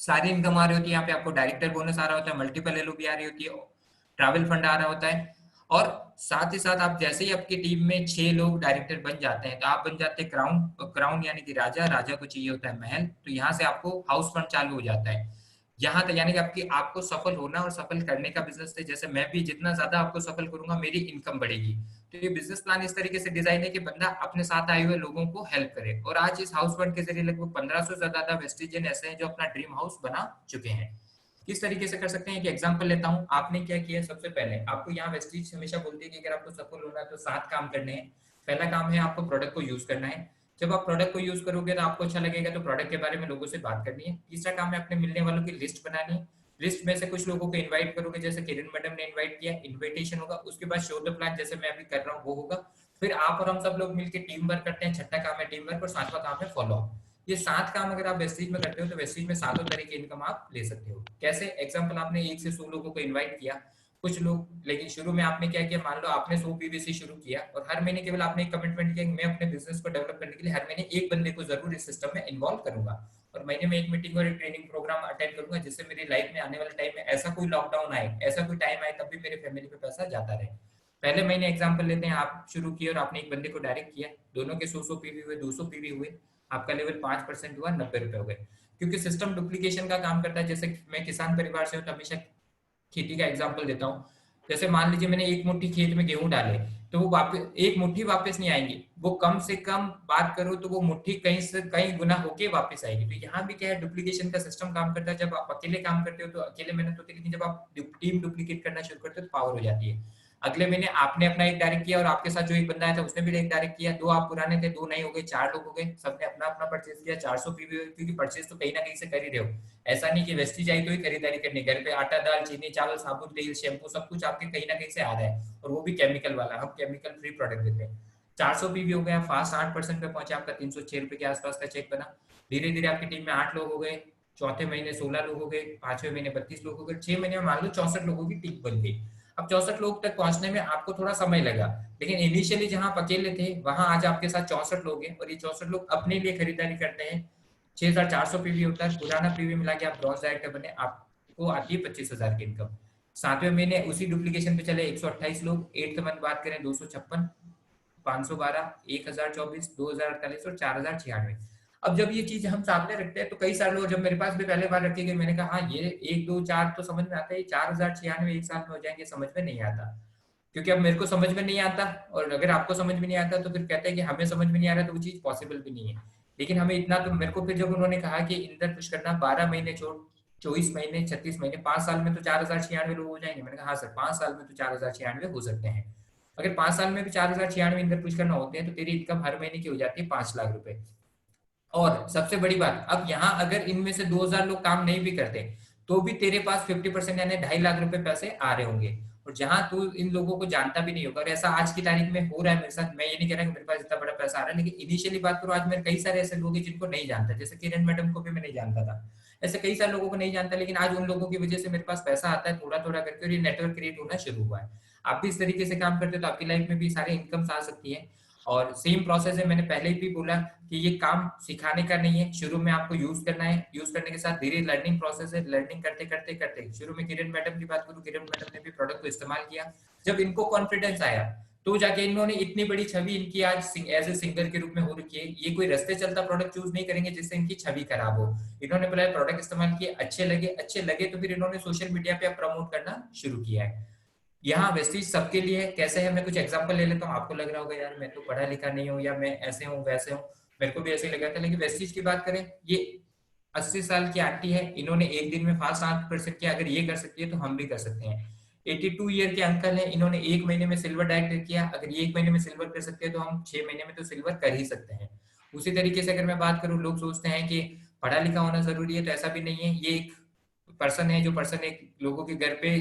सारी इनकम आ रही होती है, यहाँ पे आपको डायरेक्टर बोनस आ रहा होता है, मल्टीपल एलओबी आ रही होती है, ट्रैवल फंड आ रहा होता है। और साथ ही साथ आप जैसे ही आपकी टीम में 6 लोग डायरेक्टर बन जाते हैं तो आप बन जाते हैं क्राउन। क्राउन यानी कि राजा, राजा को चाहिए होता है महल, तो यहाँ से आपको हाउस फंड चालू हो जाता है। यहाँ तक यानी कि आपको सफल होना और सफल करने का बिजनेस है। जैसे मैं भी जितना ज्यादा आपको सफल करूंगा मेरी इनकम बढ़ेगी। तो ये बिजनेस प्लान इस तरीके से डिजाइन है कि बंदा अपने साथ आए हुए लोगों को हेल्प करे, और आज इस हाउस फंड के जरिए लगभग 1500 से ज्यादा वेस्टिजियन ऐसे हैं जो अपना ड्रीम हाउस बना चुके हैं। किस तरीके से कर सकते हैं कि एग्जांपल लेता हूं। आपने क्या किया, सबसे पहले आपको यहाँ वेस्टिज हमेशा बोलती है कि अगर आपको सफल होना है तो 7 काम करने हैं। पहला काम है आपको प्रोडक्ट को यूज करना है। जब आप प्रोडक्ट को यूज करोगे तो आपको अच्छा लगेगा, तो प्रोडक्ट के बारे में लोगों से बात करनी है। तीसरा काम है अपने मिलने वालों की लिस्ट बनानी है। लिस्ट में से कुछ लोगों को इनवाइट करोगे, जैसे किरण मैडम ने इनवाइट किया, इनविटेशन होगा। उसके बाद शो द प्लान, जैसे मैं अभी कर रहा हूँ वो होगा। फिर आप और हम सब लोग मिलकर टीम वर्क करते हैं। छठा काम है टीम वर्क, और 7वां काम है फॉलो अप। ये 7 काम अगर आप वेस्टीज में करते हो तो वेस्टीज में 7 तरह की इनकम आप ले सकते हो। कैसे? एग्जाम्पल, आपने 1 से 100 लोगों को इन्वाइट किया, कुछ लोग, लेकिन शुरू में आपने क्या किया, मान लो आपने 100 पीवीसी शुरू किया, और हर महीने केवल आपने एक कमिटमेंट किया कि मैं अपने बिजनेस को डेवलप करने के लिए हर महीने एक बंदे को जरूर इस सिस्टम में इन्वॉल्व करूंगा, और महीने में एक मीटिंग और एक ट्रेनिंग प्रोग्राम अटेंड करूंगा, जिससे मेरी लाइफ में आने वाले टाइम में ऐसा कोई लॉकडाउन आए, ऐसा कोई टाइम आए, तब भी मेरे फैमिली पे पैसा जाता रहे। पहले महीने एग्जाम्पल लेते हैं, आप शुरू किए और आपने एक बंदे को डायरेक्ट किया, दोनों के 100 पीवी हुए, 200 पीवी हुए, आपका लेवल 5% हुआ, 90 रुपए हो गए। क्योंकि सिस्टम डुप्लीकेशन का काम करता है। जैसे मैं किसान परिवार से हूँ तो हमेशा खेती का एग्जाम्पल देता हूँ। जैसे मान लीजिए मैंने एक मुट्ठी खेत में गेहूं डाले, तो वो वापस एक मुट्ठी वापस नहीं आएंगी, वो कम से कम बात करो तो वो मुट्ठी कहीं से कहीं गुना होके वापस आएगी। तो यहाँ भी क्या है, डुप्लीकेशन का सिस्टम काम करता है। जब आप अकेले काम करते हो तो अकेले मेहनत होती है, लेकिन जब आप टीम डुप्लीकेट करना शुरू करते हो तो पावर हो जाती है। अगले महीने आपने अपना एक डायरेक्ट किया, और आपके साथ जो एक बंदा आया था उसने भी एक डायरेक्ट किया, 2 आप पुराने थे, 2 नए हो गए, 4 लोग हो गए, सबने अपना अपना परचेज किया, 400 पीवी, क्योंकि परचेज तो कहीं ना कहीं से कर ही रहे हो। ऐसा नहीं कि वेस्टेज आई तो ही खरीदारी करनी, घर पे आटा, दाल, चीनी, चावल, साबुन, तेल, शैम्पू सब कुछ आपके कहीं ना कहीं से आ रहा है, और वो भी केमिकल वाला। हम केमिकल फ्री प्रोडक्ट देते हैं। 400 पीवी हो गया, फास्ट 8% पे पहुंचे, आपका 306 रुपए के आसपास का चेक बना। धीरे धीरे आपकी टीम में 8 लोग हो गए, चौथे महीने 16 लोग हो गए, 5वें महीने 32 लोग हो गए, 6 महीने में मान लो 64 लोगों की टीम बन गई। अब 64 लोग तक पहुंचने में आपको थोड़ा समय लगा, लेकिन इनिशियली जहां आप अकेले थे वहां आज आपके साथ 64 लोग हैं, और ये 64 लोग अपने लिए खरीदारी करते हैं। 6400 पीवी होता है, पुराना पीवी मिला के आप ब्रॉन्ज डायरेक्टर बने, आपको आती है 25,000 की इनकम। 7वें महीने उसी डुप्लीकेशन पे चले 128 लोग, 8th मंथ बात करें 256, 512, 1024, 2048 और 4096। अब जब ये चीज हम सामने रखते हैं तो कई सारे लोग, जब मेरे पास भी पहले बार रखी गई, मैंने कहा हाँ ये 1 2 4 तो समझ में आता है, 4096 एक साल में हो जाएंगे, समझ में नहीं आता। क्योंकि अब मेरे को समझ में नहीं आता, और अगर आपको समझ में नहीं आता तो फिर कहते हैं कि हमें समझ में नहीं आ रहा, तो वो चीज पॉसिबल भी नहीं है। लेकिन हमें इतना तो, मेरे को फिर जब उन्होंने कहा कि इंटर पुश करना 12 महीने छोड़ 24 महीने 36 महीने 5 साल में तो 4096 लोग हो जाएंगे, मैंने कहा हाँ सर 5 साल में तो 4096 हो सकते हैं। अगर 5 साल में भी 4096 इंटर पुश करना होते हैं तो तेरी इनकम हर महीने की हो जाती है 5 लाख रुपए। और सबसे बड़ी बात, अब यहाँ अगर इनमें से 2000 लोग काम नहीं भी करते तो भी तेरे पास 50% यानी 2.5 लाख रुपए पैसे आ रहे होंगे, और जहां तू इन लोगों को जानता भी नहीं होगा। और ऐसा आज की तारीख में हो रहा है मेरे साथ, मैं ये नहीं कह रहा कि मेरे पास इतना बड़ा पैसा आ रहा है, लेकिन इनिशियली बात करूं, आज मेरे कई सारे ऐसे लोग हैं जिनको नहीं जानता, जैसे किरण मैडम को भी मैं नहीं जानता था, ऐसे कई सारे लोगों को नहीं जानता, लेकिन आज उन लोगों की वजह से मेरे पास पैसा आता है थोड़ा थोड़ा करके, और ये नेटवर्क क्रिएट होना शुरू हुआ है। आप भी इस तरीके से काम करते हो तो आपकी लाइफ में भी सारे इनकम्स आ सकती है। और सेम प्रोसेस है, मैंने पहले भी बोला कि ये काम सिखाने का नहीं है, शुरू में आपको यूज करना है, यूज करने के साथ धीरे लर्निंग प्रोसेस है, लर्निंग करते करते करते शुरू में किरण मैडम की बात करूं, किरण मैडम ने भी प्रोडक्ट को इस्तेमाल किया, जब इनको कॉन्फिडेंस आया तो जाके इन्होंने इतनी बड़ी छवि इनकी आज एज ए सिंगर के रूप में हो रखी है। ये कोई रास्ते चलता प्रोडक्ट चूज नहीं करेंगे जिससे इनकी छवि खराब हो। इन्होंने बोला प्रोडक्ट इस्तेमाल किए, अच्छे लगे तो फिर इन्होंने सोशल मीडिया पे प्रमोट करना शुरू किया है। यहाँ वेस्टीज सबके लिए है, कैसे है मैं कुछ एग्जांपल ले लेता हूँ। आपको लग रहा होगा यार मैं तो पढ़ा लिखा नहीं हूँ, या मैं ऐसे हूँ वैसे हूँ, मेरे को भी ऐसे ही लगा था। लेकिन वेस्टीज की बात करें, ये 80 साल की आंटी है, इन्होंने एक दिन में फास्ट 8% किया, अगर ये कर सकती है तो हम भी कर सकते हैं। 82 ईयर के अंकल है, इन्होंने 1 महीने में सिल्वर डायरेक्टर किया, अगर ये 1 महीने में सिल्वर कर सकते हैं तो हम 6 महीने में तो सिल्वर कर ही सकते हैं। उसी तरीके से अगर मैं बात करूँ, लोग सोचते हैं कि पढ़ा लिखा होना जरूरी है, तो ऐसा भी नहीं है। ये एक पर्सन है, जो पर्सन एक लोगों के घर पे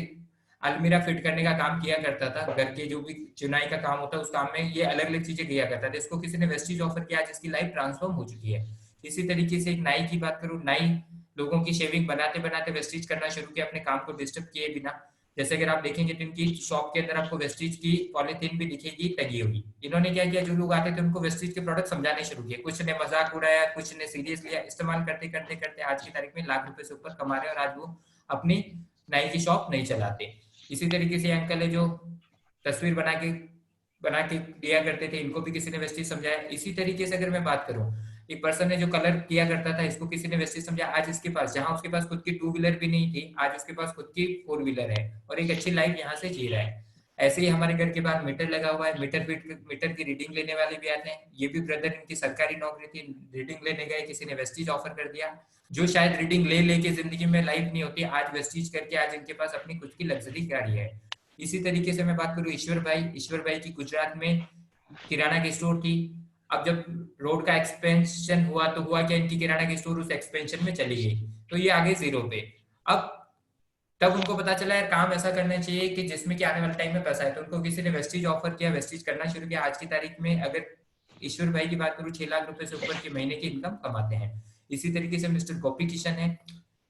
अलमीरा फिट करने का काम किया करता था, घर के जो भी चुनाई का काम होता है उस काम में ये अलग अलग चीजें किया करता था, इसको किसी ने वेस्टीज ऑफर किया, जिसकी लाइफ ट्रांसफॉर्म हो चुकी है। इसी तरीके से एक नाई की बात करूं, नाई लोगों की शेविंग बनाते बनाते वेस्टीज करना शुरू किया, अपने काम को डिस्टर्ब किए बिना। जैसे अगर आप देखेंगे तो इनकी शॉप के अंदर आपको वेस्टीज की पॉलिथीन भी दिखेगी टंगी हुई। इन्होंने क्या किया, जो लोग आते थे उनको वेस्टीज के प्रोडक्ट समझाने शुरू किए, कुछ ने मजाक उड़ाया, कुछ ने सीरियस लिया, इस्तेमाल करते करते करते आज की तारीख में लाख रुपए से ऊपर कमा रहे हैं, और आज वो अपनी नाई की शॉप नहीं चलाते। इसी तरीके से अंकल है जो तस्वीर बना के दिया करते थे, इनको भी किसी ने वेस्टीज समझाया। इसी तरीके से अगर मैं बात करूं, एक पर्सन है जो कलर किया करता था, इसको किसी ने वेस्टीज समझाया, आज इसके पास, जहां उसके पास खुद की 2 व्हीलर भी नहीं थी, आज उसके पास खुद की 4 व्हीलर है, और एक अच्छी लाइफ यहाँ से जी रहा है। ऐसे ही हमारे घर के बाहर मीटर लगा हुआ है, मीटर की रीडिंग लेने वाले भी आते हैं। ये भी ब्रदर, इनकी सरकारी नौकरी थी, रीडिंग लेने गए, किसी ने वेस्टीज ऑफर कर दिया, जो शायद रीडिंग ले लेके जिंदगी में लाइफ नहीं होती, आज वेस्टीज करके आज इनके पास अपनी खुद की लग्जरी गाड़ी है। इसी तरीके से मैं बात करूं ईश्वर भाई की गुजरात में किराना की स्टोर थी। अब जब रोड का एक्सपेंशन हुआ तो हुआ क्या, इनकी किराना की स्टोर उस एक्सपेंशन में चली गई, तो ये आगे जीरो पे। अब तब उनको पता चला यार काम ऐसा करना चाहिए कि जिसमें कि आने वाले टाइम में पैसा है, तो उनको किसी ने वेस्टीज ऑफर किया, वेस्टीज करना शुरू किया। आज की तारीख में अगर ईश्वर भाई की बात करूं, 6 लाख रुपए से ऊपर की महीने की इनकम कमाते हैं। इसी तरीके से मिस्टर गोपी किशन है,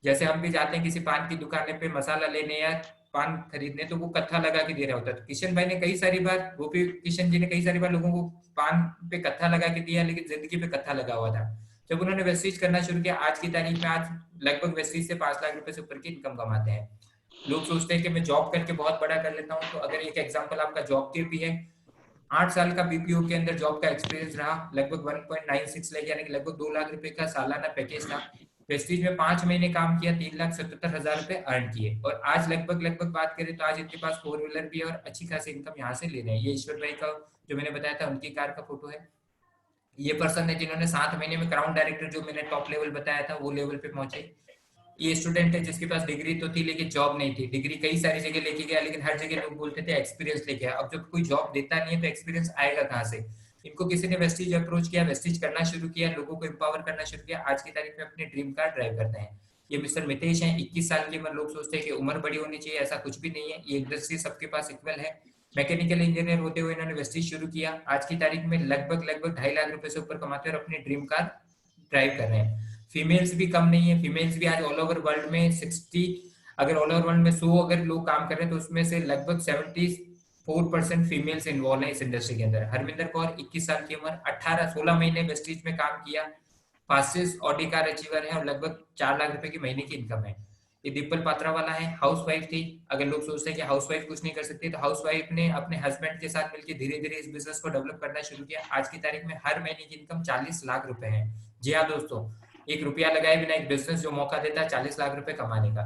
जैसे हम भी जाते हैं किसी पान की दुकान पे मसाला लेने या पान खरीदने, तो वो कत्था लगा के दे रहा होता है। तो किशन भाई ने कई सारी बार, गोपी किशन जी ने कई सारी बार लोगों को पान पे कत्था लगा के दिया, लेकिन जिंदगी पे कत्था लगा हुआ था। जब उन्होंने वेस्टीज करना शुरू किया, आज की तारीख में आज लगभग वेस्टीज से 5 लाख रुपए से ऊपर की इनकम कमाते हैं। लोग सोचते हैं कि मैं जॉब करके बहुत बड़ा कर लेता हूँ, तो अगर एक एग्जांपल आपका जॉब के भी है, 8 साल का बीपीओ के अंदर जॉब का एक्सपीरियंस रहा, लगभग 1.96 लाख यानी कि लगभग 2 लाख रुपए का सालाना पैकेज था। प्रेस्टीज में 5 महीने काम किया, 3,77,000 रुपए अर्न किए, और आज लगभग बात करें तो आज इनके पास 4 व्हीलर भी है और अच्छी खासी इनकम यहाँ से ले रहे हैं। ये ईश्वर भाई का जो मैंने बताया था उनकी कार का फोटो है। ये पर्सन है जिन्होंने 7 महीने में क्राउन डायरेक्टर, जो मैंने टॉप लेवल बताया था, वो लेवल पे पहुंचे। ये स्टूडेंट है जिसके पास डिग्री तो थी लेकिन जॉब नहीं थी, डिग्री कई सारी जगह लेके गया, लेकिन हर जगह लोग बोलते थे एक्सपीरियंस लेके आया। अब जब कोई जॉब देता नहीं है तो एक्सपीरियंस आएगा कहाँ से। इनको किसी ने वेस्टीज अप्रोच किया, वेस्टीज करना शुरू किया, लोगों को एम्पावर करना शुरू किया, आज की तारीख में अपने ड्रीम कार ड्राइव करते हैं। ये मिस्टर मितेश हैं, 21 साल की उम्र। लोग सोचते हैं कि उम्र बड़ी होनी चाहिए, ऐसा कुछ भी नहीं है, ये इंडस्ट्री सबके पास इक्वल है। मैकेनिकल इंजीनियर होते हुए इन्होंने वेस्टीज शुरू किया, आज की तारीख में लगभग 2.5 लाख रुपए से ऊपर कमाते हैं और अपनी ड्रीम कार ड्राइव कर रहे हैं। फीमेल्स भी कम नहीं है, फीमेल्स भी आज ऑल ओवर वर्ल्ड में अगर ऑल ओवर वर्ल्ड में 100 अगर लोग काम कर रहे हैं तो उसमें से लगभग 74% फीमेल्स इन्वॉल्व है इस इंडस्ट्री के अंदर। हरमिंदर कौर 21 साल की उम्र, 16 महीने वेस्टीज में काम किया, फास्टेस्ट ऑडी कार अचीवर है और लगभग 4 लाख रुपए की महीने की इनकम है। ये दीपल पात्रा वाला है, हाउस वाइफ थी। अगर लोग सोचते हैं कि हाउस वाइफ कुछ नहीं कर सकती, तो हाउस वाइफ ने अपने हस्बैंड के साथ मिलकर धीरे धीरे इस बिजनेस को डेवलप करना शुरू किया। आज की तारीख में हर महीने की इनकम 40 लाख रुपए है। जी हाँ दोस्तों, 1 रुपया लगाए बिना एक बिजनेस जो मौका देता है 40 लाख रुपए कमाने का।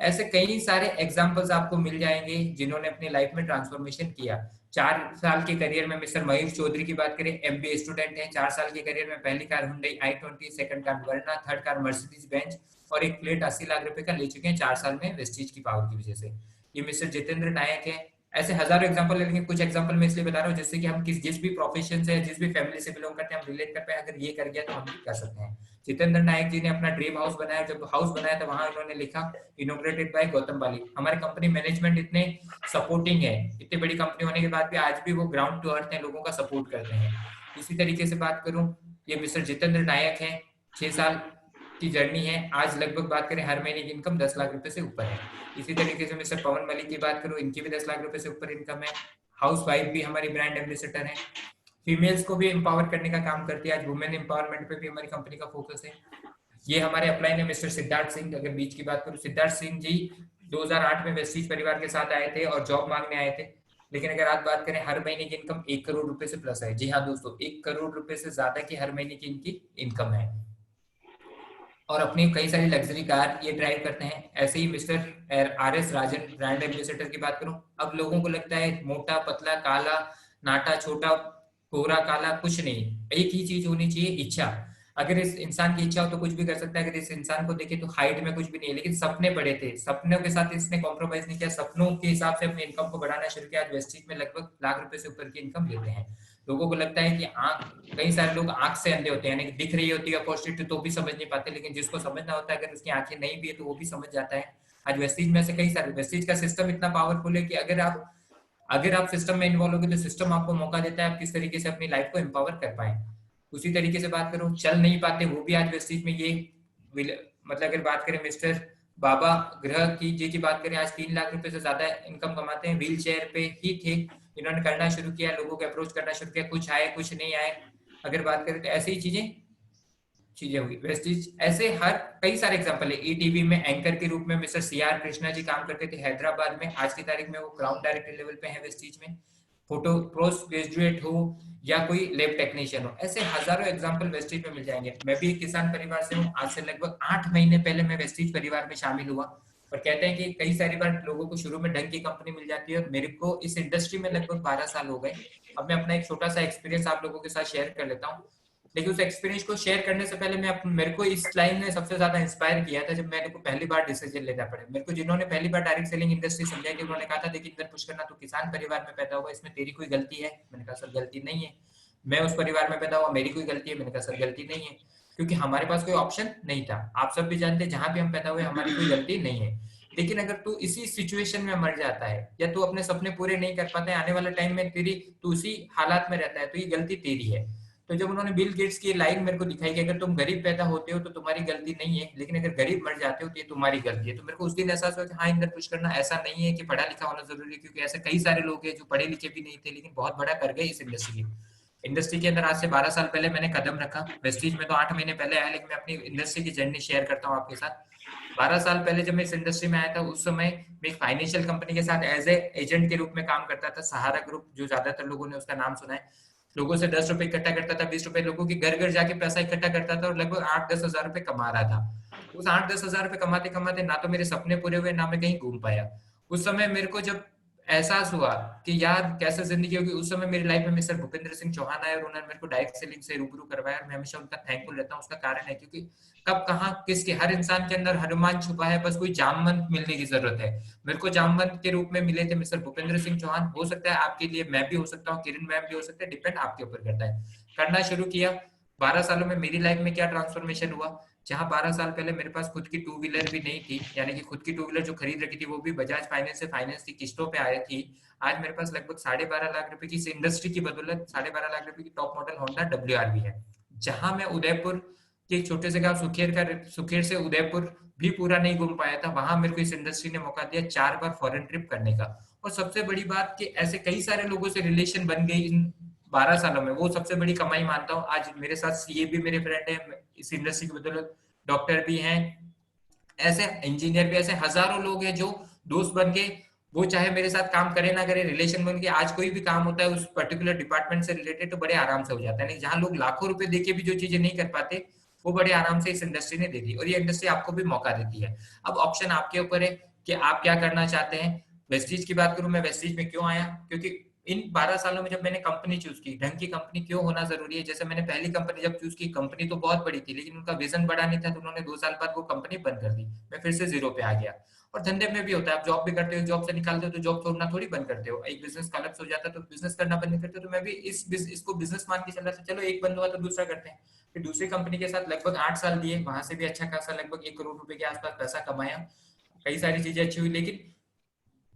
ऐसे कई सारे एग्जाम्पल्स आपको मिल जाएंगे जिन्होंने अपनी लाइफ में ट्रांसफॉर्मेशन किया। 4 साल के करियर में मिस्टर मयूर चौधरी की बात करें, एमबीए स्टूडेंट है। 4 साल के करियर में पहली car Hyundai i20, second car Verna, third car Mercedes Benz और एक फ्लेट 80 लाख रुपए का ले चुके हैं 4 साल में वेस्टीज की पावर की वजह से। ये मिस्टर जितेंद्र नायक है। ऐसे हजारों एग्जांपल ले लेंगे, कुछ एग्जांपल मैं इसलिए बता रहा हूँ जिससे कि हम जिस भी प्रोफेशन से जिस भी फैमिली से बिलोंग करते हैं हम रिलेट कर पाए। अगर ये कर गया तो हम भी कर सकते हैं। जितेंद्र नायक जी ने अपना ड्रीम हाउस बनाया, जब हाउस बनाया तो वहां उन्होंने लिखा इनोग्रेटेड बाय गौतम बाली। हमारे कंपनी मैनेजमेंट इतने सपोर्टिंग है, इतनी बड़ी कंपनी होने के बाद भी आज भी वो ग्राउंड टू अर्थ है, लोगों का सपोर्ट करते हैं। इसी तरीके से बात करूं, ये मिस्टर जितेंद्र नायक है, 6 साल की जर्नी है। आज लगभग बात करें हर महीने की इनकम 10 लाख रुपए से ऊपर है। इसी तरीके से मिस्टर पवन मलिक की बात करूं, इनकी भी 10 लाख रुपए से ऊपर इनकम है। हाउस वाइफ भी हमारी ब्रांड एम्बेसडर है, फीमेल्स को भी एम्पावर करने का काम करती है। आज वुमेन एम्पावरमेंट पे भी हमारी कंपनी का फोकस है। ये हमारे अपलाइन है मिस्टर सिद्धार्थ सिंह। अगर बीच की बात करूं, सिद्धार्थ सिंह जी 2008 में वेस्टीज परिवार के साथ आए थे और जॉब मांगने आए थे। लेकिन अगर आज बात करें, हर महीने की इनकम 1 करोड़ रुपए से प्लस है। जी हाँ दोस्तों, 1 करोड़ रुपए से ज्यादा की हर महीने की इनकी इनकम है और अपनी कई सारी लग्जरी कार ये ड्राइव करते हैं। ऐसे ही मिस्टर आर एस राजन, ब्रांड एम्बेसडर की बात करूं, अब लोगों को लगता है मोटा पतला काला नाटा छोटा गोरा काला कुछ नहीं, एक ही चीज होनी चाहिए, इच्छा। अगर इस इंसान की इच्छा हो तो कुछ भी कर सकता है। अगर इस इंसान को देखे तो हाइट में कुछ भी नहीं है, लेकिन सपने बड़े थे, सपनों के साथ इसने कॉम्प्रोमाइज नहीं किया, सपनों के हिसाब से अपनी इनकम को बढ़ाना शुरू किया। आज वेस्टीज में लगभग लाख रुपए से ऊपर की इनकम लेते हैं। लोगों को लगता है कि आंख, कई सारे लोग आंख से अंधे होते हैं, यानी कि दिख रही होती है अपॉर्चुनिटी तो भी समझ नहीं पाते, लेकिन जिसको समझना होता है अगर उसकी आंखें नहीं भी है तो वो भी समझ जाता है। आज वेस्टीज में से कई सारे, वेस्टीज का सिस्टम इतना पावरफुल है कि अगर आप सिस्टम में इन्वॉल्व होगे तो सिस्टम आपको मौका देता है आप किस तरीके से अपनी लाइफ को एम्पावर कर पाए। उसी तरीके से बात करूं, चल नहीं पाते वो भी आज वेस्टीज में ये मतलब अगर बात करें मिस्टर बाबा ग्रह की जी की बात करें, आज 3 लाख रुपए से ज्यादा इनकम कमाते हैं। व्हील चेयर पे ही थे, इन्होंने करना शुरू किया, लोगों को अप्रोच करना शुरू किया, कुछ आए कुछ नहीं आए। अगर बात करें तो ऐसे ही चीजें होगी वेस्टीज। ऐसे हर कई सारे एग्जांपल है। ईटीवी में एंकर के रूप में मिस्टर सीआर कृष्णा जी काम करते थे हैदराबाद में। आज की तारीख में वो ग्राउंड डायरेक्टर लेवल पे है वेस्टीज में। फोटो पोस्ट ग्रेजुएट हो या कोई लैब टेक्नीशियन हो, ऐसे हजारों एग्जांपल वेस्टीज में मिल जाएंगे। मैं भी एक किसान परिवार से हूँ। आज से लगभग 8 महीने पहले मैं वेस्टीज परिवार में शामिल हुआ। और कहते हैं कि कई सारी बार लोगों को शुरू में ढंग की कंपनी मिल जाती है, और मेरे को इस इंडस्ट्री में लगभग 12 साल हो गए। अब मैं अपना एक छोटा सा एक्सपीरियंस आप लोगों के साथ शेयर कर लेता हूँ। लेकिन उस एक्सपीरियंस को शेयर करने से पहले मेरे को इस लाइन ने सबसे ज्यादा इंस्पायर किया था जब मेरे को पहली बार डिसीजन लेना पड़े। मेरे को जिन्होंने पहली बार डायरेक्ट सेलिंग इंडस्ट्री समझाई थी, उन्होंने कहा था देखिए इंदर पुष्कर ना तो किसान परिवार में पैदा हुआ, इसमें तेरी कोई गलती है। मैंने कहा सर गलती नहीं है। मैं उस परिवार में पैदा हुआ, मेरी कोई गलती है। मैंने कहा सर गलती नहीं है, क्योंकि हमारे पास कोई ऑप्शन नहीं था। आप सब भी जानते हैं जहां भी हम पैदा हुए हमारी कोई गलती नहीं है। लेकिन अगर तू इसी सिचुएशन में मर जाता है या तू अपने सपने पूरे नहीं कर पाता है, आने वाले टाइम में तू उसी हालात में रहता है, तो ये गलती तेरी है। तो जब उन्होंने बिल गेट्स की लाइन मेरे को दिखाई कि अगर तुम गरीब पैदा होते हो तो तुम्हारी गलती नहीं है, लेकिन अगर गरीब मर जाते हो तो ये तुम्हारी गलती है, तो मेरे को उस दिन एहसास हुआ कि हाँ इंदर कुछ करना ऐसा नहीं है कि पढ़ा लिखा होना जरूरी है। क्योंकि ऐसे कई सारे लोग हैं जो पढ़े लिखे भी नहीं थे लेकिन बहुत बड़ा कर गए इस इंडस्ट्री के अंदर। आज से 12 साल पहले मैंने कदम रखा। वेस्टीज में तो 8 महीने पहले आया, लेकिन मैं अपनी इंडस्ट्री की जर्नी शेयर करता हूँ आपके साथ। 12 साल पहले जब मैं इस इंडस्ट्री में आया था, उस समय मैं एक फाइनेंशियल कंपनी के साथ एज ए एजेंट के रूप में काम करता था, सहारा ग्रुप, जो ज्यादातर लोगों ने उसका नाम सुना है। लोगों से 10 रुपए इकट्ठा करता था, 20 रुपए, लोगों के घर घर जाके पैसा इकट्ठा करता था और लगभग 8-10 हजार रुपए कमा रहा था। उस 8-10 हजार रुपए कमाते कमाते ना तो मेरे सपने पूरे हुए, ना मैं कहीं घूम पाया। उस समय मेरे को जब एहसास हुआ कि यार कैसे जिंदगी होगी, उस समय मेरी लाइफ में मिस्टर भूपेंद्र सिंह चौहान आए और उन्होंने मेरे को डायरेक्ट सेलिंग से रूबरू करवाया, और मैं हमेशा उनका थैंकफुल रहता हूँ। उसका कारण है क्योंकि कब कहाँ किसके, हर इंसान के अंदर हनुमान छुपा है, बस कोई जामवंत मिलने की जरूरत है। मेरे को जामवंत के रूप में मिले थे मिस्टर भूपेंद्र सिंह चौहान। हो सकता है आपके लिए मैं भी हो सकता हूँ, किरण मैम भी हो सकते हैं, डिपेंड आपके ऊपर करता है। करना शुरू किया। 12 सालों में मेरी लाइफ में क्या ट्रांसफॉर्मेशन हुआ, जहां 12 साल पहले मेरे पास खुद की टू व्हीलर भी नहीं थी, यानी कि खुद की टू व्हीलर जो खरीद रखी थी वो भी बजाज फाइनेंस से फाइनेंस की किस्तों पे आई थी। आज मेरे पास लगभग 12.5 लाख रुपए की, इस इंडस्ट्री की बदौलत 12.5 लाख रुपए की टॉप मॉडल होंडा WR भी है। जहां मैं उदयपुर कि एक छोटे से गांव सुखेर से उदयपुर भी पूरा नहीं घूम पाया था, वहां मेरे को इस इंडस्ट्री ने मौका दिया 4 बार फॉरेन ट्रिप करने का। और सबसे बड़ी बात कि ऐसे कई सारे लोगों से रिलेशन बन गई इन 12 सालों में, वो सबसे बड़ी कमाई मानता हूँ। आज मेरे साथ सीए भी मेरे फ्रेंड है इस इंडस्ट्री की बदौलत, डॉक्टर भी हैं, ऐसे इंजीनियर भी, ऐसे हजारों लोग हैं जो दोस्त बन के, वो चाहे मेरे साथ काम करे ना करे, रिलेशन बन के आज कोई भी काम होता है उस पर्टिकुलर डिपार्टमेंट से रिलेटेड तो बड़े आराम से हो जाता है। नहीं, जहां लोग लाखों रुपए देके भी जो चीजें नहीं कर पाते, वो बड़े आराम से इस इंडस्ट्री ने दे दी, और ये इंडस्ट्री आपको भी मौका देती है। अब ऑप्शन आपके ऊपर है कि आप क्या करना चाहते हैं। वेस्टीज की बात करूं, मैं वेस्टीज में क्यों आया, क्योंकि इन 12 सालों में जब मैंने कंपनी चूज की, ढंग की कंपनी क्यों होना जरूरी है। जैसे मैंने पहली कंपनी जब चूज की, कंपनी तो बहुत बड़ी थी लेकिन उनका विजन बड़ा नहीं था, तो उन्होंने 2 साल बाद वो कंपनी बंद कर दी, मैं फिर से जीरो पे आ गया। और धंधे में भी होता है, आप जॉब भी करते हो, जॉब से निकालते हो तो जॉब छोड़ना थोड़ी बंद करते हो, एक बिजनेस कॉलेप्स हो जाता है तो बिजनेस करना बंद नहीं करते हो। तो मैं भी इसको बिजनेस मान के चल रहा था, चलो एक बंद हुआ तो दूसरा करते हैं। फिर दूसरी कंपनी के साथ लगभग 8 साल दिए, वहां से भी अच्छा खासा लगभग 1 करोड़ रुपए के आसपास पैसा कमाया, कई सारी चीजें अच्छी हुई, लेकिन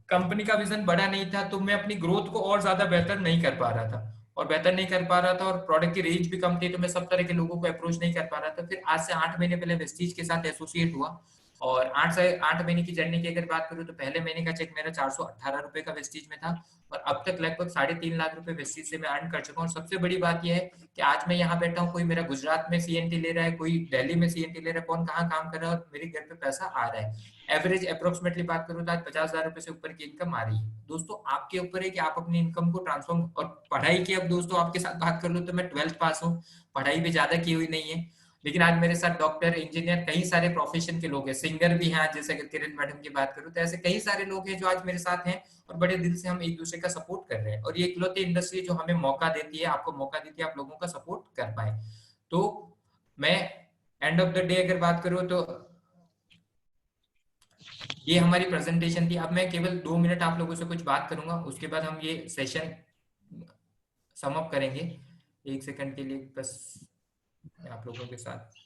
कंपनी का विजन बड़ा नहीं था, तो मैं अपनी ग्रोथ को और ज्यादा बेहतर नहीं कर पा रहा था, और बेहतर नहीं कर पा रहा था, और प्रोडक्ट की रेंज भी कम थी, तो मैं सब तरह के लोगों को अप्रोच नहीं कर पा रहा था। फिर आज से 8 महीने पहले वेस्टीज के साथ एसोसिएट हुआ, और 8 महीने की जर्नी की अगर बात करूं तो पहले महीने का चेक मेरा 418 रुपए का वेस्टीज में था, और अब तक लगभग 3.5 लाख रुपए वेस्टीज से मैं अर्न कर चुका हूँ। और सबसे बड़ी बात यह है कि आज मैं यहाँ बैठा हूँ, कोई मेरा गुजरात में सीएनटी ले रहा है, कोई दिल्ली में सीएनटी ले रहा है, कौन कहाँ काम कर रहा है, और मेरे घर पे पैसा आ रहा है। एवरेज अप्रोक्सीमेटली बात करूं तो आज 50,000 रुपए से ऊपर की इनकम आ रही है। दोस्तों आपके ऊपर है कि आप अपनी इनकम को ट्रांसफॉर्म, और पढ़ाई की अब दोस्तों आपके साथ बात कर लो तो मैं 12th पास हूँ, पढ़ाई भी ज्यादा की हुई नहीं है, लेकिन आज मेरे साथ डॉक्टर, इंजीनियर, कई सारे प्रोफेशन के लोग हैं, सिंगर भी हैं आज, जैसे अगर किरण मैडम की बात करूं तो ऐसे कई सारे लोग हैं जो आज मेरे साथ हैं, और बड़े दिल से हम एक दूसरे का सपोर्ट कर रहे हैं। और ये इकलौती इंडस्ट्री जो हमें मौका देती है, आपको मौका देती है, आप लोगों का सपोर्ट कर पाए। तो मैं एंड ऑफ द डे अगर बात करूं तो ये हमारी प्रेजेंटेशन थी। अब मैं केवल 2 मिनट आप लोगों से कुछ बात करूंगा, उसके बाद हम ये सेशन सम अप करेंगे। 1 सेकंड के लिए बस मैं आप लोगों के साथ